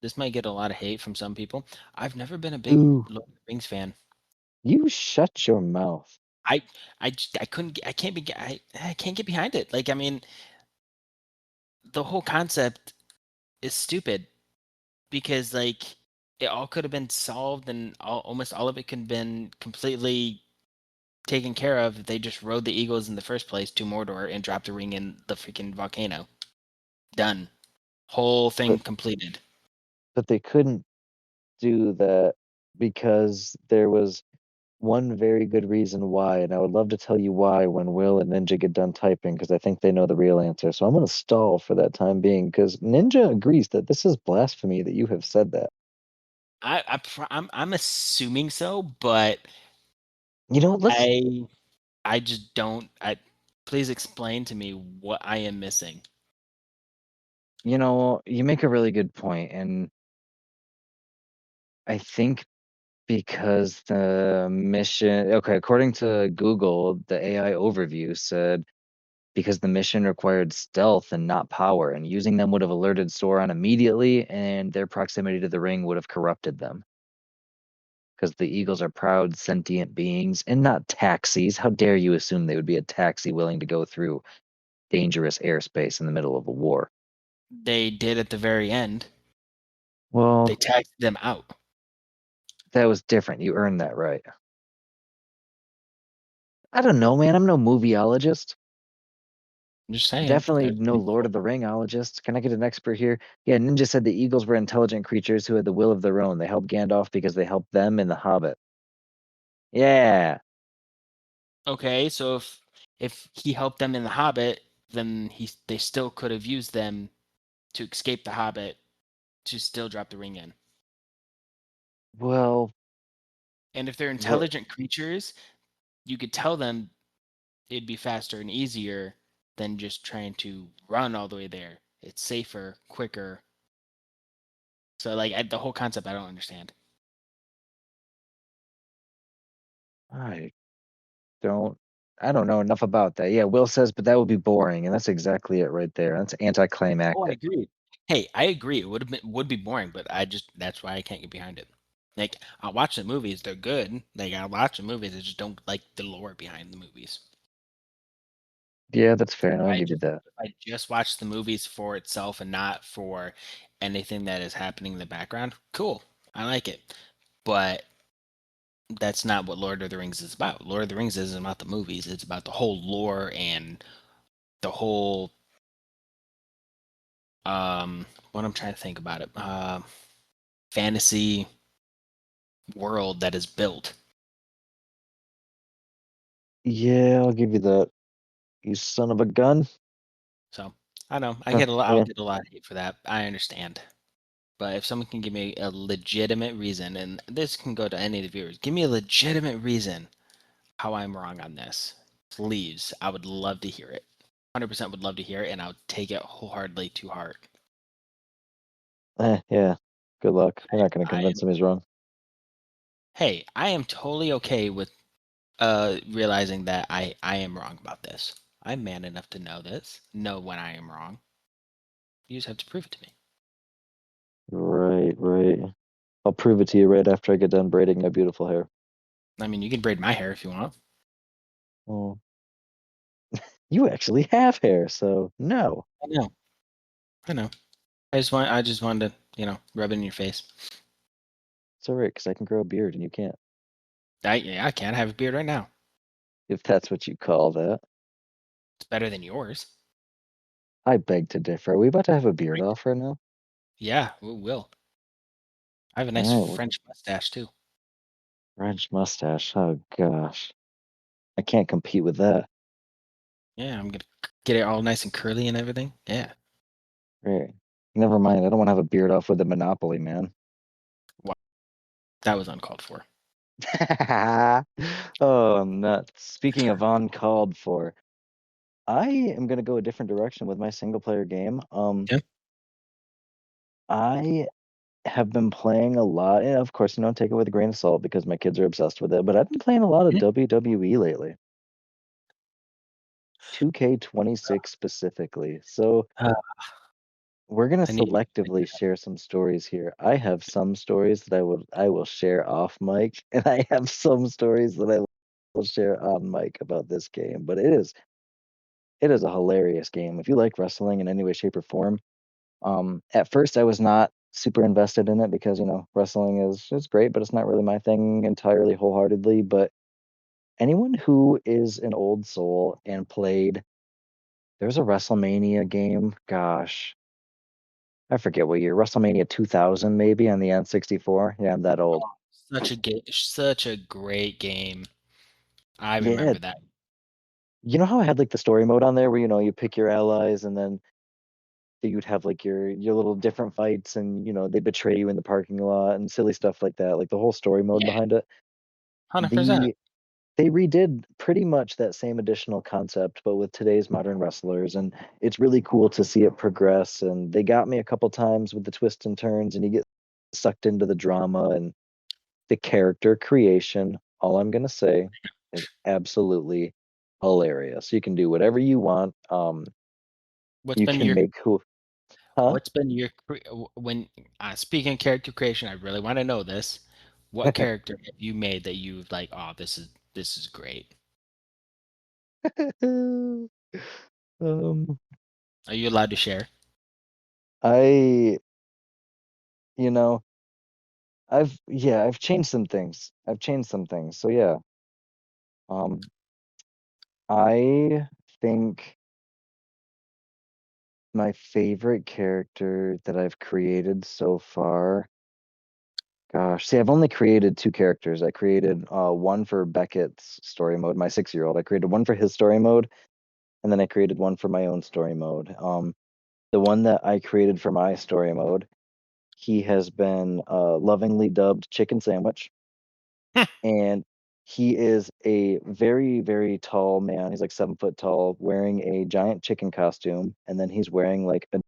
this might get a lot of hate from some people. I've never been a big ooh, Lord of the Rings fan. you shut your mouth. I I couldn't I can't be I can't get behind it. Like I mean, the whole concept is stupid because like it all could have been solved and almost all of it could have been completely taken care of if they just rode the eagles in the first place to Mordor and dropped the ring in the freaking volcano. Done. Whole thing But completed. but they couldn't do that because there was one very good reason why, and I would love to tell you why when Will and Ninja get done typing because I think they know the real answer. So I'm going to stall for that time being because Ninja agrees that this is blasphemy that you have said that. I'm assuming so, but You know, let's, I I just don't. Please explain to me what I am missing. you make a really good point, and I think because the mission, okay, according to Google, the AI overview said because the mission required stealth and not power, and using them would have alerted Sauron immediately, and their proximity to the ring would have corrupted them. because the Eagles are proud, sentient beings and not taxis. How dare you assume they would be a taxi willing to go through dangerous airspace in the middle of a war? They did at the very end. They Well, tagged them out. that was different. You earned that right. I don't know, man. I'm no movieologist. I'm just saying. Definitely no Lord of the Ringologist. Can I get an expert here? Yeah, Ninja said the Eagles were intelligent creatures who had the will of their own. They helped Gandalf because they helped them in The Hobbit. Yeah. Okay, so if he helped them in the Hobbit, then they still could have used them to escape the Hobbit to still drop the ring in. Well, And if they're what? intelligent creatures, you could tell them it'd be faster and easier than just trying to run all the way there. It's safer, quicker. So like the whole concept, I don't understand. I don't. I don't know enough about that. Yeah, Will says, but that would be boring, and that's exactly it right there. That's Oh, I anticlimactic. agree. Hey, I agree. It would be boring, but that's why I can't get behind it. Like I'll watch the movies; they're good. Like I watch the movies, I just don't like the lore behind the movies. Yeah, that's fair. If I'll I give you just that. if I just watch the movies for itself and not for anything that is happening in the background, cool. I like it. But that's not what Lord of the Rings is about. Lord of the Rings isn't about the movies. It's about the whole lore and the whole what I'm trying to think about it. Fantasy world that is built. Yeah, I'll give you that. You son of a gun. So I know Huh, I'll yeah. get a lot of hate for that. I understand. But if someone can give me a legitimate reason, and this can go to any of the viewers, give me a legitimate reason how I'm wrong on this. Please, I would love to hear it. 100% would love to hear it, and I would take it wholeheartedly to heart. Yeah. Good luck. You're not going to I convince am, him he's wrong. hey, I am totally okay with realizing that I am wrong about this. I'm man enough to know this, know when I am wrong. You just have to prove it to me. Right, right. I'll prove it to you right after I get done braiding my beautiful hair. I mean, you can braid my hair if you want. Oh, you actually have hair, so no. I know, I know. I just wanted to, rub it in your face. It's all right, because I can grow a beard and you can't, Yeah, I can have a beard right now. if that's what you call that. It's better than yours. I beg to differ. Are we about to have a beard Right? off right now? Yeah, we will. I have a All nice right, well, French mustache too. French mustache. Oh gosh, I can't compete with that. Yeah, I'm gonna get it all nice and curly and everything. Yeah. Right. Never mind. I don't want to have a beard off with the Monopoly, man. Wow, that was uncalled for. Oh, I'm nuts. Speaking of uncalled for, I am gonna go a different direction with my single player game. Yeah. I have been playing a lot, and of course, take it with a grain of salt because my kids are obsessed with it, but I've been playing a lot of Yeah. WWE lately. 2K26 specifically. So Uh, we're gonna I need. selectively share some stories here. I have some stories that I will share off mic, and I have some stories that I will share on mic about this game. But it is a hilarious game. If you like wrestling in any way, shape, or form, at first I was not super invested in it because wrestling is great, but it's not really my thing entirely wholeheartedly. But anyone who is an old soul and played, there's a WrestleMania game. Gosh, I forget what year. WrestleMania 2000 maybe on the N64. Yeah, I'm that old. Such a great game. I Yeah, remember that. you know how I had like the story mode on there where you pick your allies and then you'd have like your little different fights and they betray you in the parking lot and silly stuff like that, like the whole story mode Yeah, behind it. 100%. The They redid pretty much that same additional concept, but with today's modern wrestlers, and it's really cool to see it progress. And they got me a couple times with the twists and turns, and you get sucked into the drama and the character creation. All I'm gonna say is absolutely hilarious. You can do whatever you want. What's You been can your make who, huh? What's been your when speaking of character creation? I really want to know this. What character have you made that you like? Oh, this is great. Um, Are you allowed to share? I, you know, I've changed some things. I've changed some things. So yeah, um, I think my favorite character that I've created so far. Gosh, see, I've only created two characters. I created one for Beckett's story mode, my 6-year-old. I created one for his story mode, and then I created one for my own story mode. The one that I created for my story mode, he has been lovingly dubbed Chicken Sandwich, and he is a very, very tall man. He's like 7 foot tall, wearing a giant chicken costume, and then he's wearing like a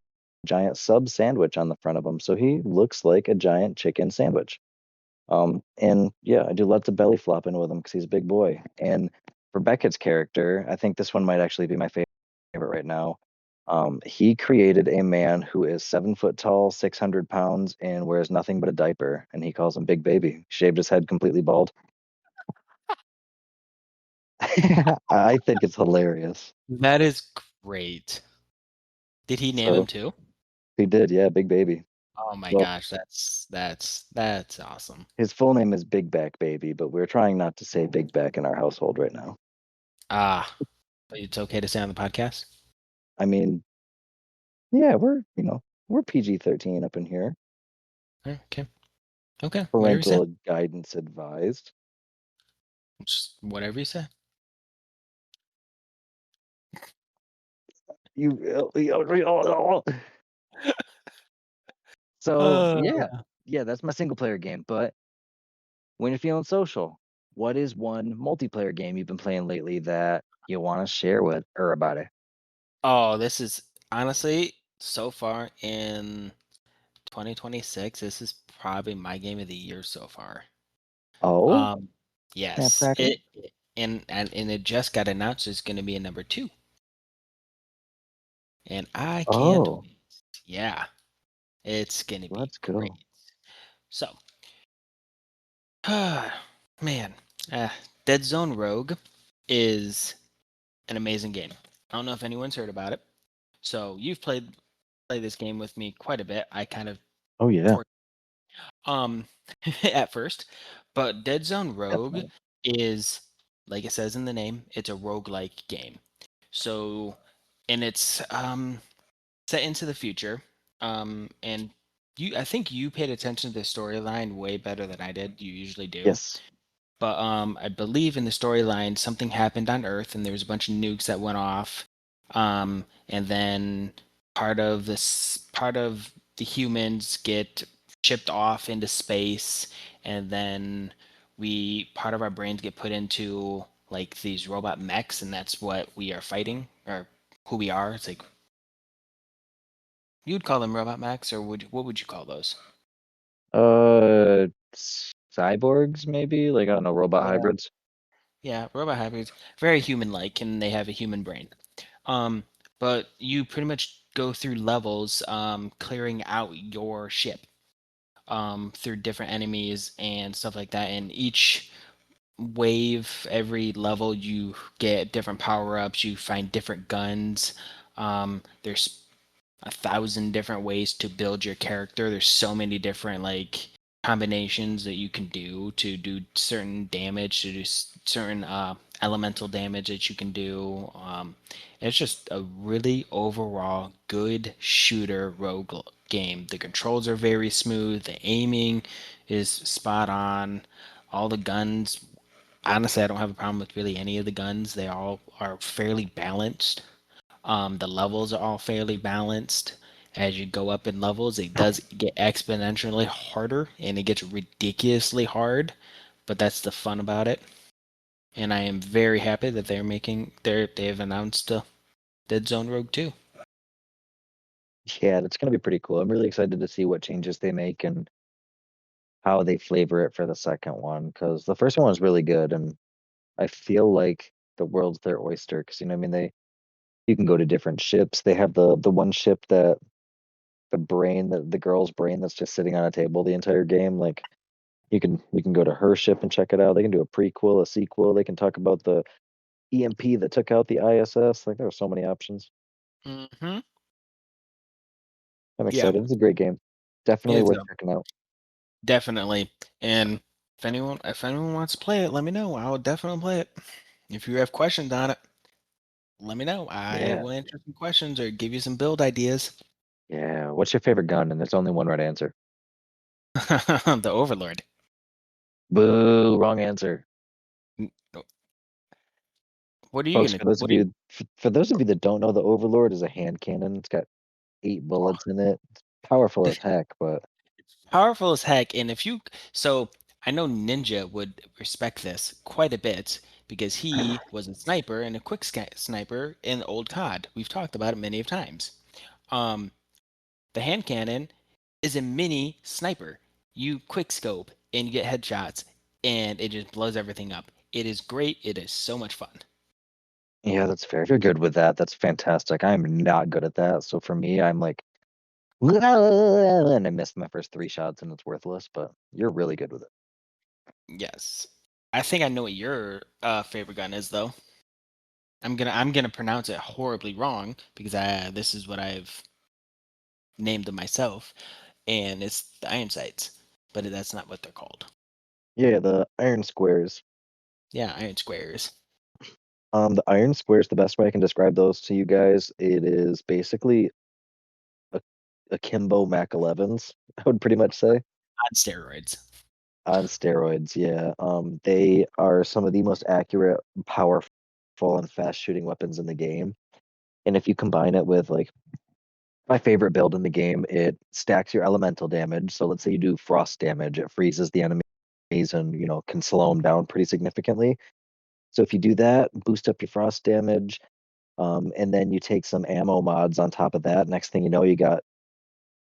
giant sub sandwich on the front of him. So he looks like a giant chicken sandwich. And yeah, I do lots of belly flopping with him because he's a big boy. And for Beckett's character, I think this one might actually be my favorite right now. He created a man who is 7 foot tall, 600 pounds, and wears nothing but a diaper. And he calls him Big Baby. Shaved his head completely bald. I think it's hilarious. That is great. Did he name him So too? he did, yeah, Big Baby. Oh my Well, gosh, that's awesome. his full name is Big Back Baby, but we're trying not to say Big Back in our household right now. Ah, but it's okay to say on the podcast? I mean, yeah, we're PG-13 up in here. Okay. Okay. Whatever you say. Parental guidance advised. Just whatever you say. So Uh, yeah, that's my single player game. But when you're feeling social, what is one multiplayer game you've been playing lately that you want to share with her about it? oh, this is honestly so far in 2026, this is probably my game of the year so far. Oh, Um, snap yes, crackle. and it just got announced it's going to be a number two, and I can't Oh, wait. Yeah, it's going to be let's great. go. So, man, uh, Dead Zone Rogue is an amazing game. I don't know if anyone's heard about it. So you've played this game with me quite a bit. I kind of Oh yeah, for um at first, but Dead Zone Rogue definitely. is like it says in the name, it's a roguelike game. So and it's set into the future. And I think you paid attention to the storyline way better than I did. You usually do. Yes. But I believe in the storyline something happened on Earth and there was a bunch of nukes that went off. And then part of the humans get shipped off into space, and then we part of our brains get put into like these robot mechs, and that's what we are fighting or who we are. It's like you would call them robot mechs, or what would you call those? Uh, cyborgs maybe? Like I don't know, robot Yeah. hybrids. Yeah, robot hybrids, very human-like, and they have a human brain. Um, but you pretty much go through levels, clearing out your ship, through different enemies and stuff like that. And each wave, every level, you get different power-ups. You find different guns. There's 1,000 different ways to build your character. There's so many different like combinations that you can do to do certain damage, to do certain elemental damage that you can do. It's just a really overall good shooter rogue game. The controls are very smooth. The aiming is spot on. All the guns. Honestly, I don't have a problem with really any of the guns. They all are fairly balanced. The levels are all fairly balanced. As you go up in levels, it does get exponentially harder and it gets ridiculously hard, but that's the fun about it. And I am very happy that they've announced Dead Zone Rogue 2. Yeah, that's gonna be pretty cool. I'm really excited to see what changes they make and how they flavor it for the second one because the first one was really good, and I feel like the world's their oyster because I mean you can go to different ships. They have the one ship the girl's brain that's just sitting on a table the entire game. Like You can go to her ship and check it out. They can do a prequel, a sequel. They can talk about the EMP that took out the ISS. Like there are so many options. Hmm. I'm Yeah, excited. It's a great game. Definitely it's worth checking out. definitely. And if anyone wants to play it, let me know. I'll definitely play it. If you have questions on it, let me know. I Yeah. will answer some questions or give you some build ideas. Yeah. What's your favorite gun? And there's only one right answer. The Overlord. Boo, wrong answer. N- no, What are you Folks, gonna? for What are you? those of you that don't know, the Overlord is a hand cannon. It's got 8 bullets in it. It's powerful as heck, but Powerful as heck. And if you, so I know Ninja would respect this quite a bit because he was a sniper and a sniper in old COD. We've talked about it many of times. Um, the hand cannon is a mini sniper. You quick scope and you get headshots, and it just blows everything up. It is great. It is so much fun. yeah, that's fair. If you're good with that, that's fantastic. I'm not good at that. So for me, I'm like, and I missed my first 3 shots and it's worthless, but you're really good with it. Yes, I think I know what your favorite gun is, though. I'm gonna pronounce it horribly wrong because this is what I've named them myself, and it's the iron sights, but that's not what they're called. Yeah, the iron squares. Yeah, iron squares. The iron squares, the best way I can describe those to you guys, it is basically a, a Kimbo Mac 11s, I would pretty much say. On steroids. On steroids, yeah. They are some of the most accurate, powerful, and fast shooting weapons in the game. And if you combine it with like my favorite build in the game, it stacks your elemental damage. So let's say you do frost damage, it freezes the enemies and can slow them down pretty significantly. So if you do that, boost up your frost damage, and then you take some ammo mods on top of that. Next thing you know, you got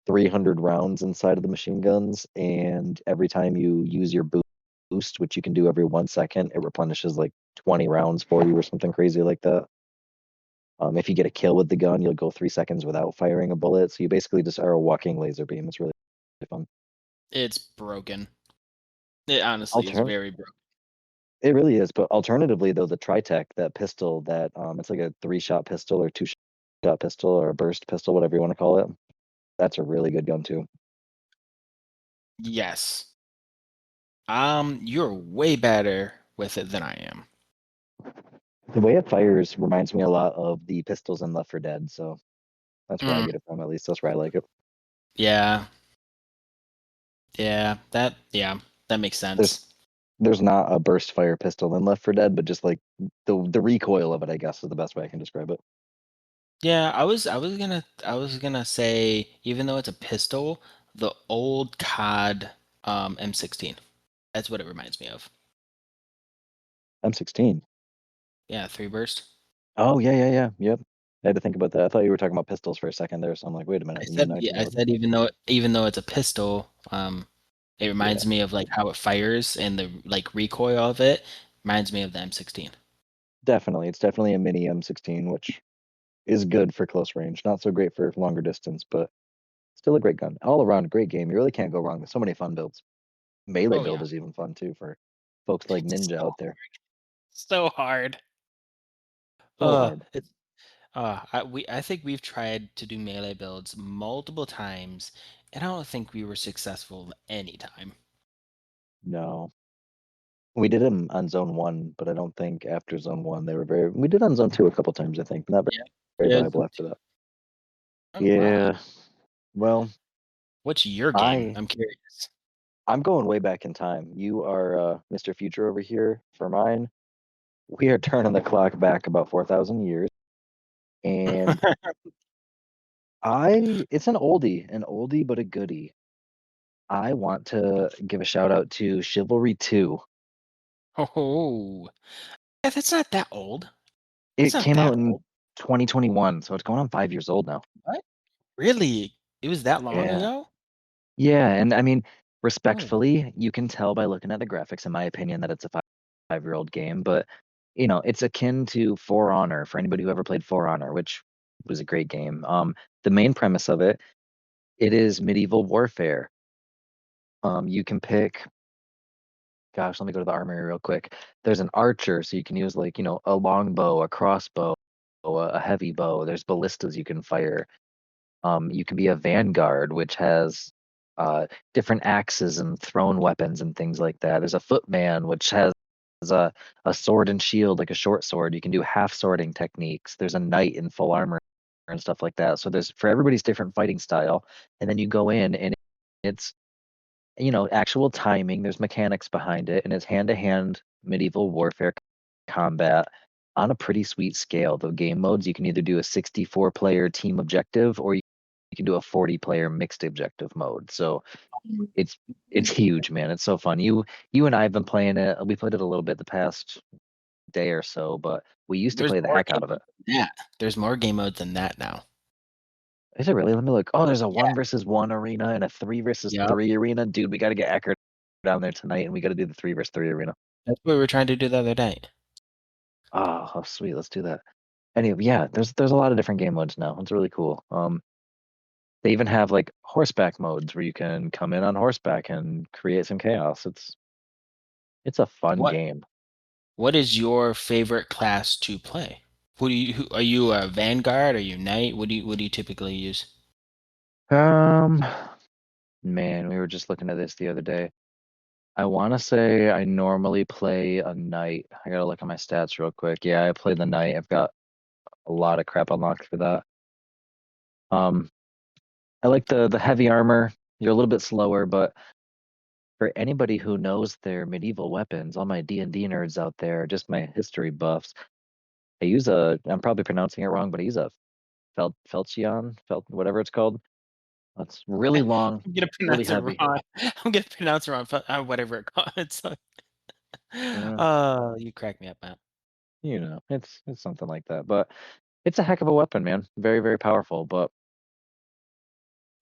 300 rounds inside of the machine guns, and every time you use your boost, which you can do every 1 second, it replenishes like 20 rounds for you or something crazy like that. If you get a kill with the gun, you'll go 3 seconds without firing a bullet. So you basically just are a walking laser beam. It's really fun. It's broken. It honestly is Altern very broken. It really is, but alternatively though, the Tritech, that pistol, that it's like a 3-shot pistol or 2-shot pistol or a burst pistol, whatever you want to call it. That's a really good gun too. Yes. You're way better with it than I am. The way it fires reminds me a lot of the pistols in Left 4 Dead, so that's where I Mm, get it from. At least that's where I like it. yeah, yeah, that makes There's sense. there's not a burst fire pistol in Left 4 Dead, but just like the recoil of it, I guess, is the best way I can describe it. Yeah, I was gonna say even though it's a pistol, the old COD M16. That's what it reminds me of. M16. Yeah, three burst. Oh yeah, yeah, yeah. Yep. I had to think about that. I thought you were talking about pistols for a second there, so I'm like, wait a minute, you mean I 1911? said even though it's a pistol, it Yeah, reminds me of like how it fires and the like recoil of it reminds me of the M16. definitely. It's definitely a mini M16, which is good for close range. Not so great for longer distance, but still a great gun. All around, great game. You really can't go wrong. There's so many fun builds. Melee Oh build yeah. is even fun too for folks like It's Ninja so out there. so hard. So hard. It's I think we've tried to do melee builds multiple times, and I don't think we were successful any time. No. We did them on zone one, but I don't think after zone one they were very. We did on zone two a couple times, I think. Not Yeah. very Yeah. viable after that. Oh wow. Yeah. Well, What's your game? I I'm curious. I'm going way back in time. You are Mr. Future over here for mine. We are turning the clock back about 4,000 years, and it's an oldie but a goodie. I want to give a shout out to Chivalry 2. Oh, yeah, that's not that old. It's It not came out that in old. 2021, so it's going on 5 years old now. What? Really? It was that long Yeah. ago? Yeah, and I mean, Oh, respectfully, you can tell by looking at the graphics, in my opinion, that it's a 5-year-old game, but it's akin to For Honor for anybody who ever played For Honor, which was a great game. The main premise of it, it is medieval warfare. You can pick gosh, let me go to the armory real quick. There's an archer, so you can use like, a long bow, a crossbow, a heavy bow. There's ballistas you can fire. You can be a vanguard, which has different axes and thrown weapons and things like that. There's a footman, which has a sword and shield, like a short sword. You can do half swording techniques. There's a knight in full armor and stuff like that. So there's for everybody's different fighting style. And then you go in and it's actual timing. There's mechanics behind it, and it's hand-to-hand medieval warfare combat on a pretty sweet scale. The game modes, you can either do a 64-player team objective or you can do a 40-player mixed objective mode. So it's it's huge, man. It's so fun. You and I have been playing it. We played it a little bit the past day or so, but we used to There's play the more heck game out of it. modes than that. There's more game modes than that now. Is it really? Let me look. Oh, there's a Yeah. 1 versus 1 arena and a 3 versus Yep. 3 arena. Dude, we got to get Eckert down there tonight, and we got to do the 3 versus 3 arena. That's what we were trying to do the other night. Oh, how sweet. Let's do that. Anyway, yeah, there's a lot of different game modes now. It's really cool. They even have like horseback modes where you can come in on horseback and create some chaos. It's a fun What game. what is your favorite class to play? Who are you a Vanguard? Are you Knight? What do you typically use? Um, Man, we were just looking at this the other day. I want to say I normally play a knight. I gotta look at my stats real quick. Yeah, I play the knight. I've got a lot of crap unlocked for that. Um, I like the heavy armor. You're a little bit slower, but for anybody who knows their medieval weapons, all my D&D nerds out there, just my history buffs, I'm probably pronouncing it wrong, but I use a whatever it's called. It's really long, I'm gonna really pronounce it heavy. wrong. I'm gonna pronounce it wrong. Whatever it called. It's like, Uh, you crack me up, Matt. it's something like that. But it's a heck of a weapon, man. Very, very powerful. But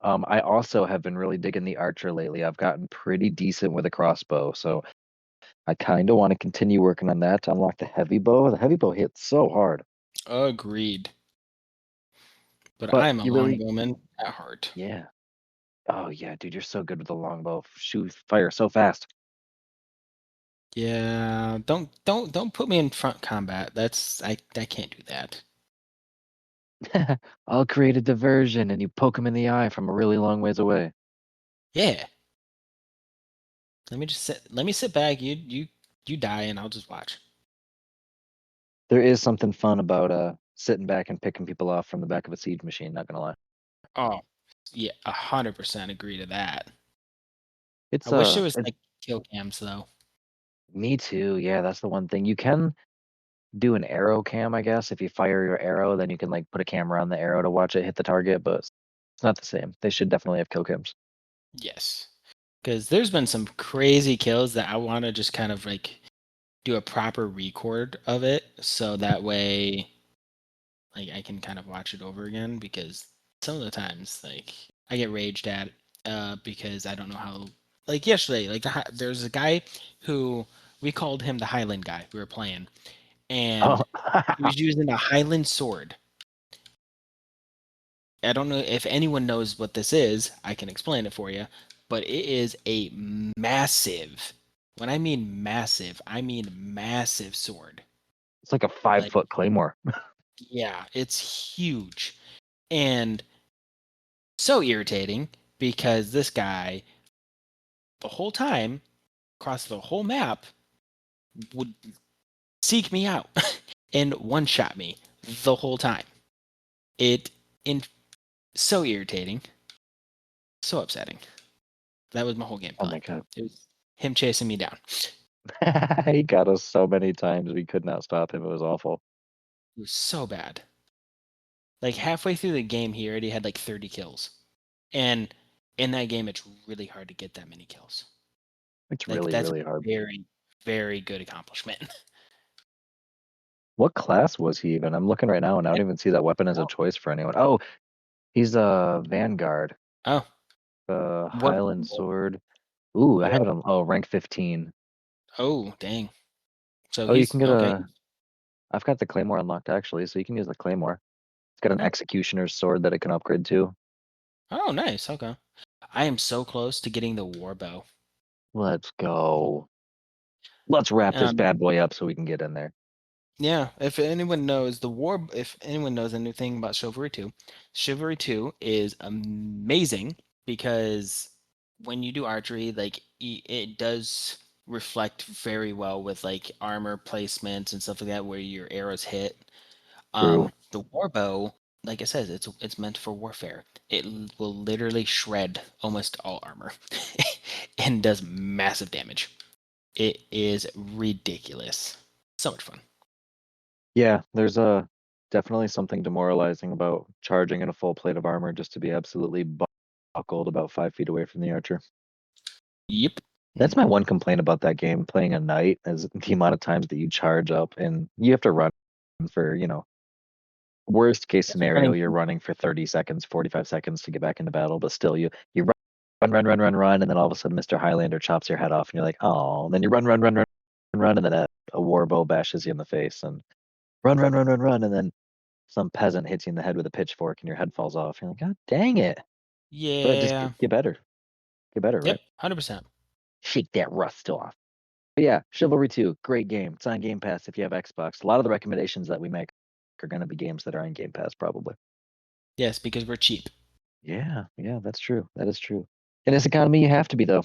I also have been really digging the archer lately. I've gotten pretty decent with a crossbow, so I kind of want to continue working on that to unlock the heavy bow. The heavy bow hits so hard. Agreed. But But I'm a you really, longbowman at heart. yeah. Oh yeah, dude, you're so good with the longbow. Shoot, fire so fast. Yeah, don't put me in front combat. I can't do that. I'll create a diversion and you poke him in the eye from a really long ways away. Yeah. Let me sit back. You die and I'll just watch. There is something fun about sitting back and picking people off from the back of a siege machine, not gonna lie. Oh, yeah, 100% agree to that. I It's wish there was it, like kill cams though. me too. Yeah, that's the one thing. You can do an arrow cam, I guess. If you fire your arrow, then you can like put a camera on the arrow to watch it hit the target, but it's not the same. They should definitely have kill cams. Yes. Because there's been some crazy kills that I want to just kind of like do a proper record of it so that way like I can kind of watch it over again because some of the times like I get raged at because I don't know how like yesterday like there's a guy who we called him the Highland guy we were playing Oh, and he was using a Highland sword. I don't know if anyone knows what this is. I can explain it for you, but it is a massive. When I mean massive sword. it's like a five Like foot claymore. yeah, it's huge. And so irritating because this guy, the whole time, across the whole map, would seek me out and one shot me the whole time. It in so irritating, so upsetting. That was my whole Oh gameplay. my god. It was him chasing me down. He got us so many times we could not stop him. It was awful. It was so bad. Like halfway through the game, he already had like 30 kills, and in that game, it's really hard to get that many kills. It's Like really, that's a really hard. very, very good accomplishment. What class was he even? I'm looking right now and I don't even see that weapon as a Oh, choice for anyone. Oh, he's a Vanguard. oh, what? Highland Sword. Ooh, I have Yep. it on rank 15. Oh, dang. So Oh, you can he's get okay. I've got the Claymore unlocked actually, so you can use the Claymore. It's got an Oh, Executioner's sword that it can upgrade to. oh, nice. Okay. I am so close to getting the war bow. Let's go. Let's wrap this Um, bad boy up so we can get in there. yeah, if anyone knows anything about Chivalry 2, Chivalry 2 is amazing because when you do archery, like it does reflect very well with like armor placements and stuff like that where your arrows hit. True. The warbow, like it says, it's meant for warfare. Will literally shred almost all armor and does massive damage. It is ridiculous. So much fun. Yeah, there's a definitely something demoralizing about charging in a full plate of armor just to be absolutely buckled about 5 feet away from the archer. Yep. That's my one complaint about that game, playing a knight, is the amount of times that you charge up and you have to run for, worst case That's scenario, running. you're running for 30 seconds, 45 seconds to get back into battle, but still you run, and then all of a sudden Mr. Highlander chops your head off and you're like, oh, and then you run, and then a war bow bashes you in the face and run, and then some peasant hits you in the head with a pitchfork and your head falls off. You're like, God dang it. But just Yeah. get better. Get better, Yep. right? 100%. Shake that rust off. But yeah, Chivalry 2, great game. It's on Game Pass if you have Xbox. A lot of the recommendations that we make are going to be games that are on Game Pass, probably. Yes, because we're cheap. Yeah, yeah, that's true. That is true. In this economy, you have to be, though.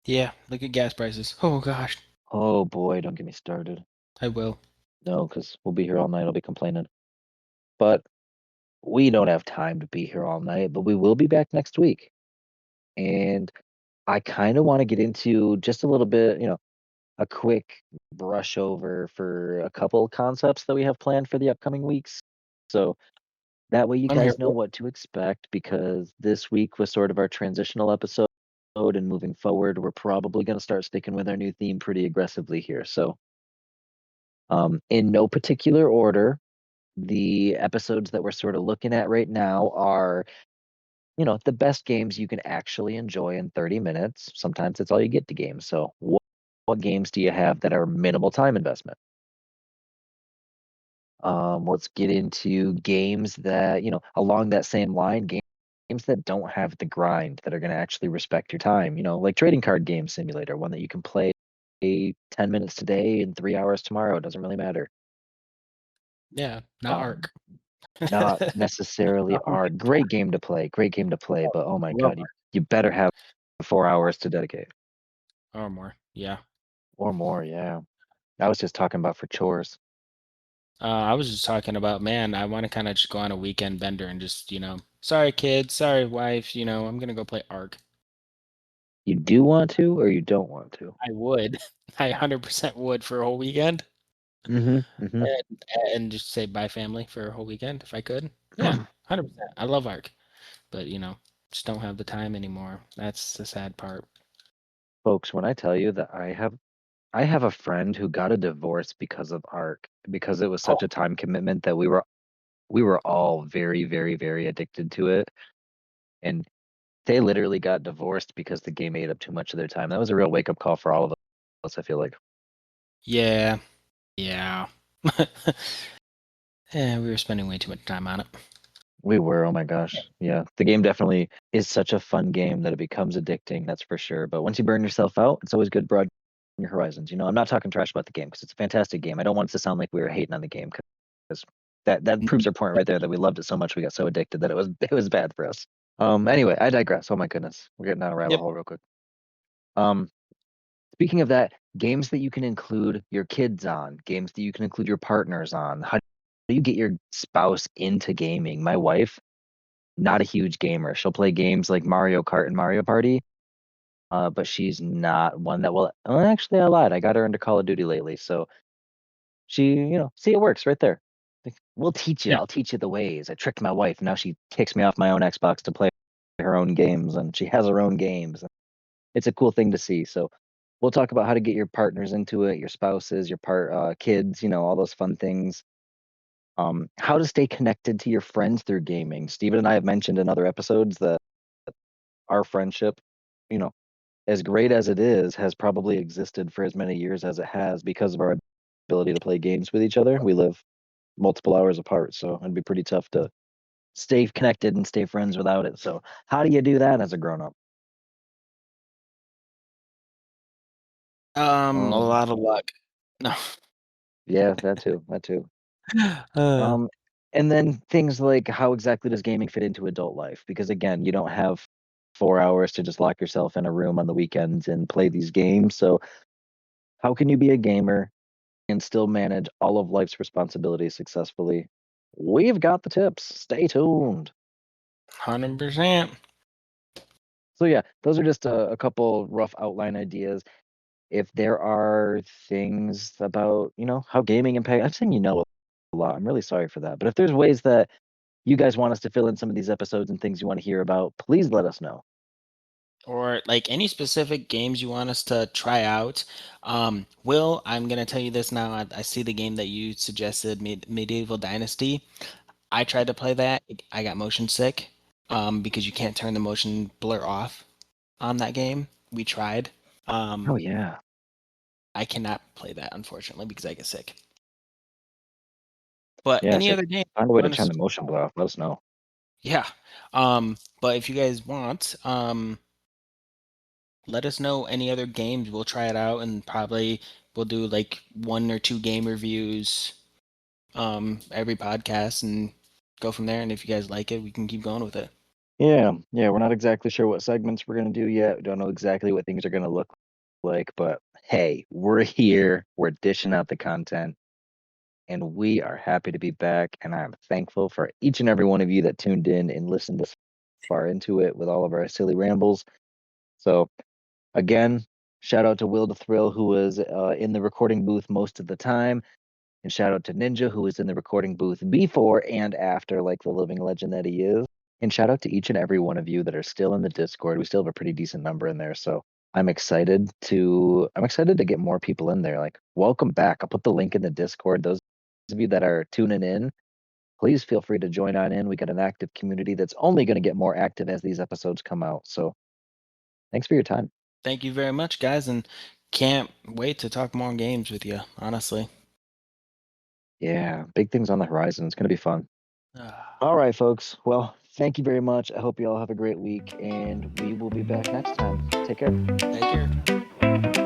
Yeah. Look at gas prices. Oh gosh. Oh boy, don't get me started. I will. No, because we'll be here all night. I'll be complaining. But we don't have time to be here all night, but we will be back next week. And I kind of want to get into just a little bit, a quick brush over for a couple of concepts that we have planned for the upcoming weeks. So that way you I'm here guys know for it. what to expect, because this week was sort of our transitional episode, and moving forward, we're probably going to start sticking with our new theme pretty aggressively here. So, in no particular order, the episodes that we're sort of looking at right now are, the best games you can actually enjoy in 30 minutes. Sometimes it's all you get to games. So, what games do you have that are minimal time investment? Let's get into games that, along that same line, games that don't have the grind, that are going to actually respect your time, like Trading Card Game Simulator, one that you can play 10 minutes today and 3 hours tomorrow. It doesn't really matter. Yeah. Not Um, Arc. Not necessarily Not are Arc 4. great game to play, but oh my Love God, you, Arc. you better have 4 hours to dedicate Or more. Yeah. or more. Yeah. I was just talking about for chores. I was just talking about, man, I want to kind of just go on a weekend bender and just, sorry kids, sorry wife, I'm gonna go play Ark. You do want to, or you don't want to? I would. I 100% would for a whole weekend. Mm-hmm. And just say bye family for a whole weekend if I could. Yeah, 100%. I love Ark, but just don't have the time anymore. That's the sad part. Folks, when I tell you that I have a friend who got a divorce because of ARC, because it was such a Oh, time commitment that we were all very, very, very addicted to it. And they literally got divorced because the game ate up too much of their time. That was a real wake up call for all of us, I feel like. yeah, yeah. Yeah, we were spending way too much time on it. We were, oh my gosh. Yeah. The game definitely is such a fun game that it becomes addicting, that's for sure. But once you burn yourself out, it's always good to broaden your horizons. I'm not talking trash about the game because it's a fantastic game. I don't want it to sound like we were hating on the game, because that proves our point right there, that we loved it so much we got so addicted that it was bad for us. Anyway, I digress. Oh my goodness. We're getting down a rabbit Yep. hole real quick. Um, Speaking of that, games that you can include your kids on, games that you can include your partners on. How do you get your spouse into gaming? My wife, not a huge gamer. She'll play games like Mario Kart and Mario Party, but she's not one that will. Well, actually, I lied. I got her into Call of Duty lately, so she, see, it works right there. Like, we'll teach you. Yeah. I'll teach you the ways. I tricked my wife. Now she kicks me off my own Xbox to play her own games, and she has her own games. It's a cool thing to see. So we'll talk about how to get your partners into it, your spouses, your kids, all those fun things. How to stay connected to your friends through gaming. Steven and I have mentioned in other episodes that our friendship, you know, as great as it is, has probably existed for as many years as it has because of our ability to play games with each other. We live multiple hours apart, so it'd be pretty tough to stay connected and stay friends without it. So, how do you do that as a grown up? A Um, lot of luck. No. yeah, that too, that too. Uh, Um, and then things like how exactly does gaming fit into adult life? Because again, you don't have 4 hours to just lock yourself in a room on the weekends and play these games. So how can you be a gamer and still manage all of life's responsibilities successfully? We've got the tips. Stay tuned. 100%. So yeah, those are just a couple rough outline ideas. If there are things about, how gaming impact, I'm saying a lot. I'm really sorry for that. But if there's ways that you guys want us to fill in some of these episodes and things you want to hear about, please let us know. Or like any specific games you want us to try out. Will, I'm gonna tell you this now. I see the game that you suggested, Medieval Dynasty. I tried to play that. I got motion sick, because you can't turn the motion blur off on that game. We tried. Oh Um, yeah. I cannot play that unfortunately because I get sick. But Yes, any if other game find a you way to want us turn to the motion blur off, let us know. yeah. But if you guys want, let us know any other games. We'll try it out and probably we'll do like one or two game reviews every podcast and go from there. And if you guys like it, we can keep going with it. Yeah, yeah, we're not exactly sure what segments we're gonna do yet. We don't know exactly what things are gonna look like, but hey, we're here. We're dishing out the content, and we are happy to be back. And I'm thankful for each and every one of you that tuned in and listened this far into it with all of our silly rambles. So again, shout out to Will the Thrill, who was in the recording booth most of the time. And shout out to Ninja, who was in the recording booth before and after, like the living legend that he is. And shout out to each and every one of you that are still in the Discord. We still have a pretty decent number in there. So I'm excited to get more people in there. Like, welcome back. I'll put the link in the Discord. Those of you that are tuning in, please feel free to join on in. We got an active community that's only going to get more active as these episodes come out. So thanks for your time. Thank you very much, guys, and can't wait to talk more games with you, honestly. Yeah, big things on the horizon. It's going to be fun. Ah, All right, folks. Well, thank you very much. I hope you all have a great week, and we will be back next time. Take care. take care.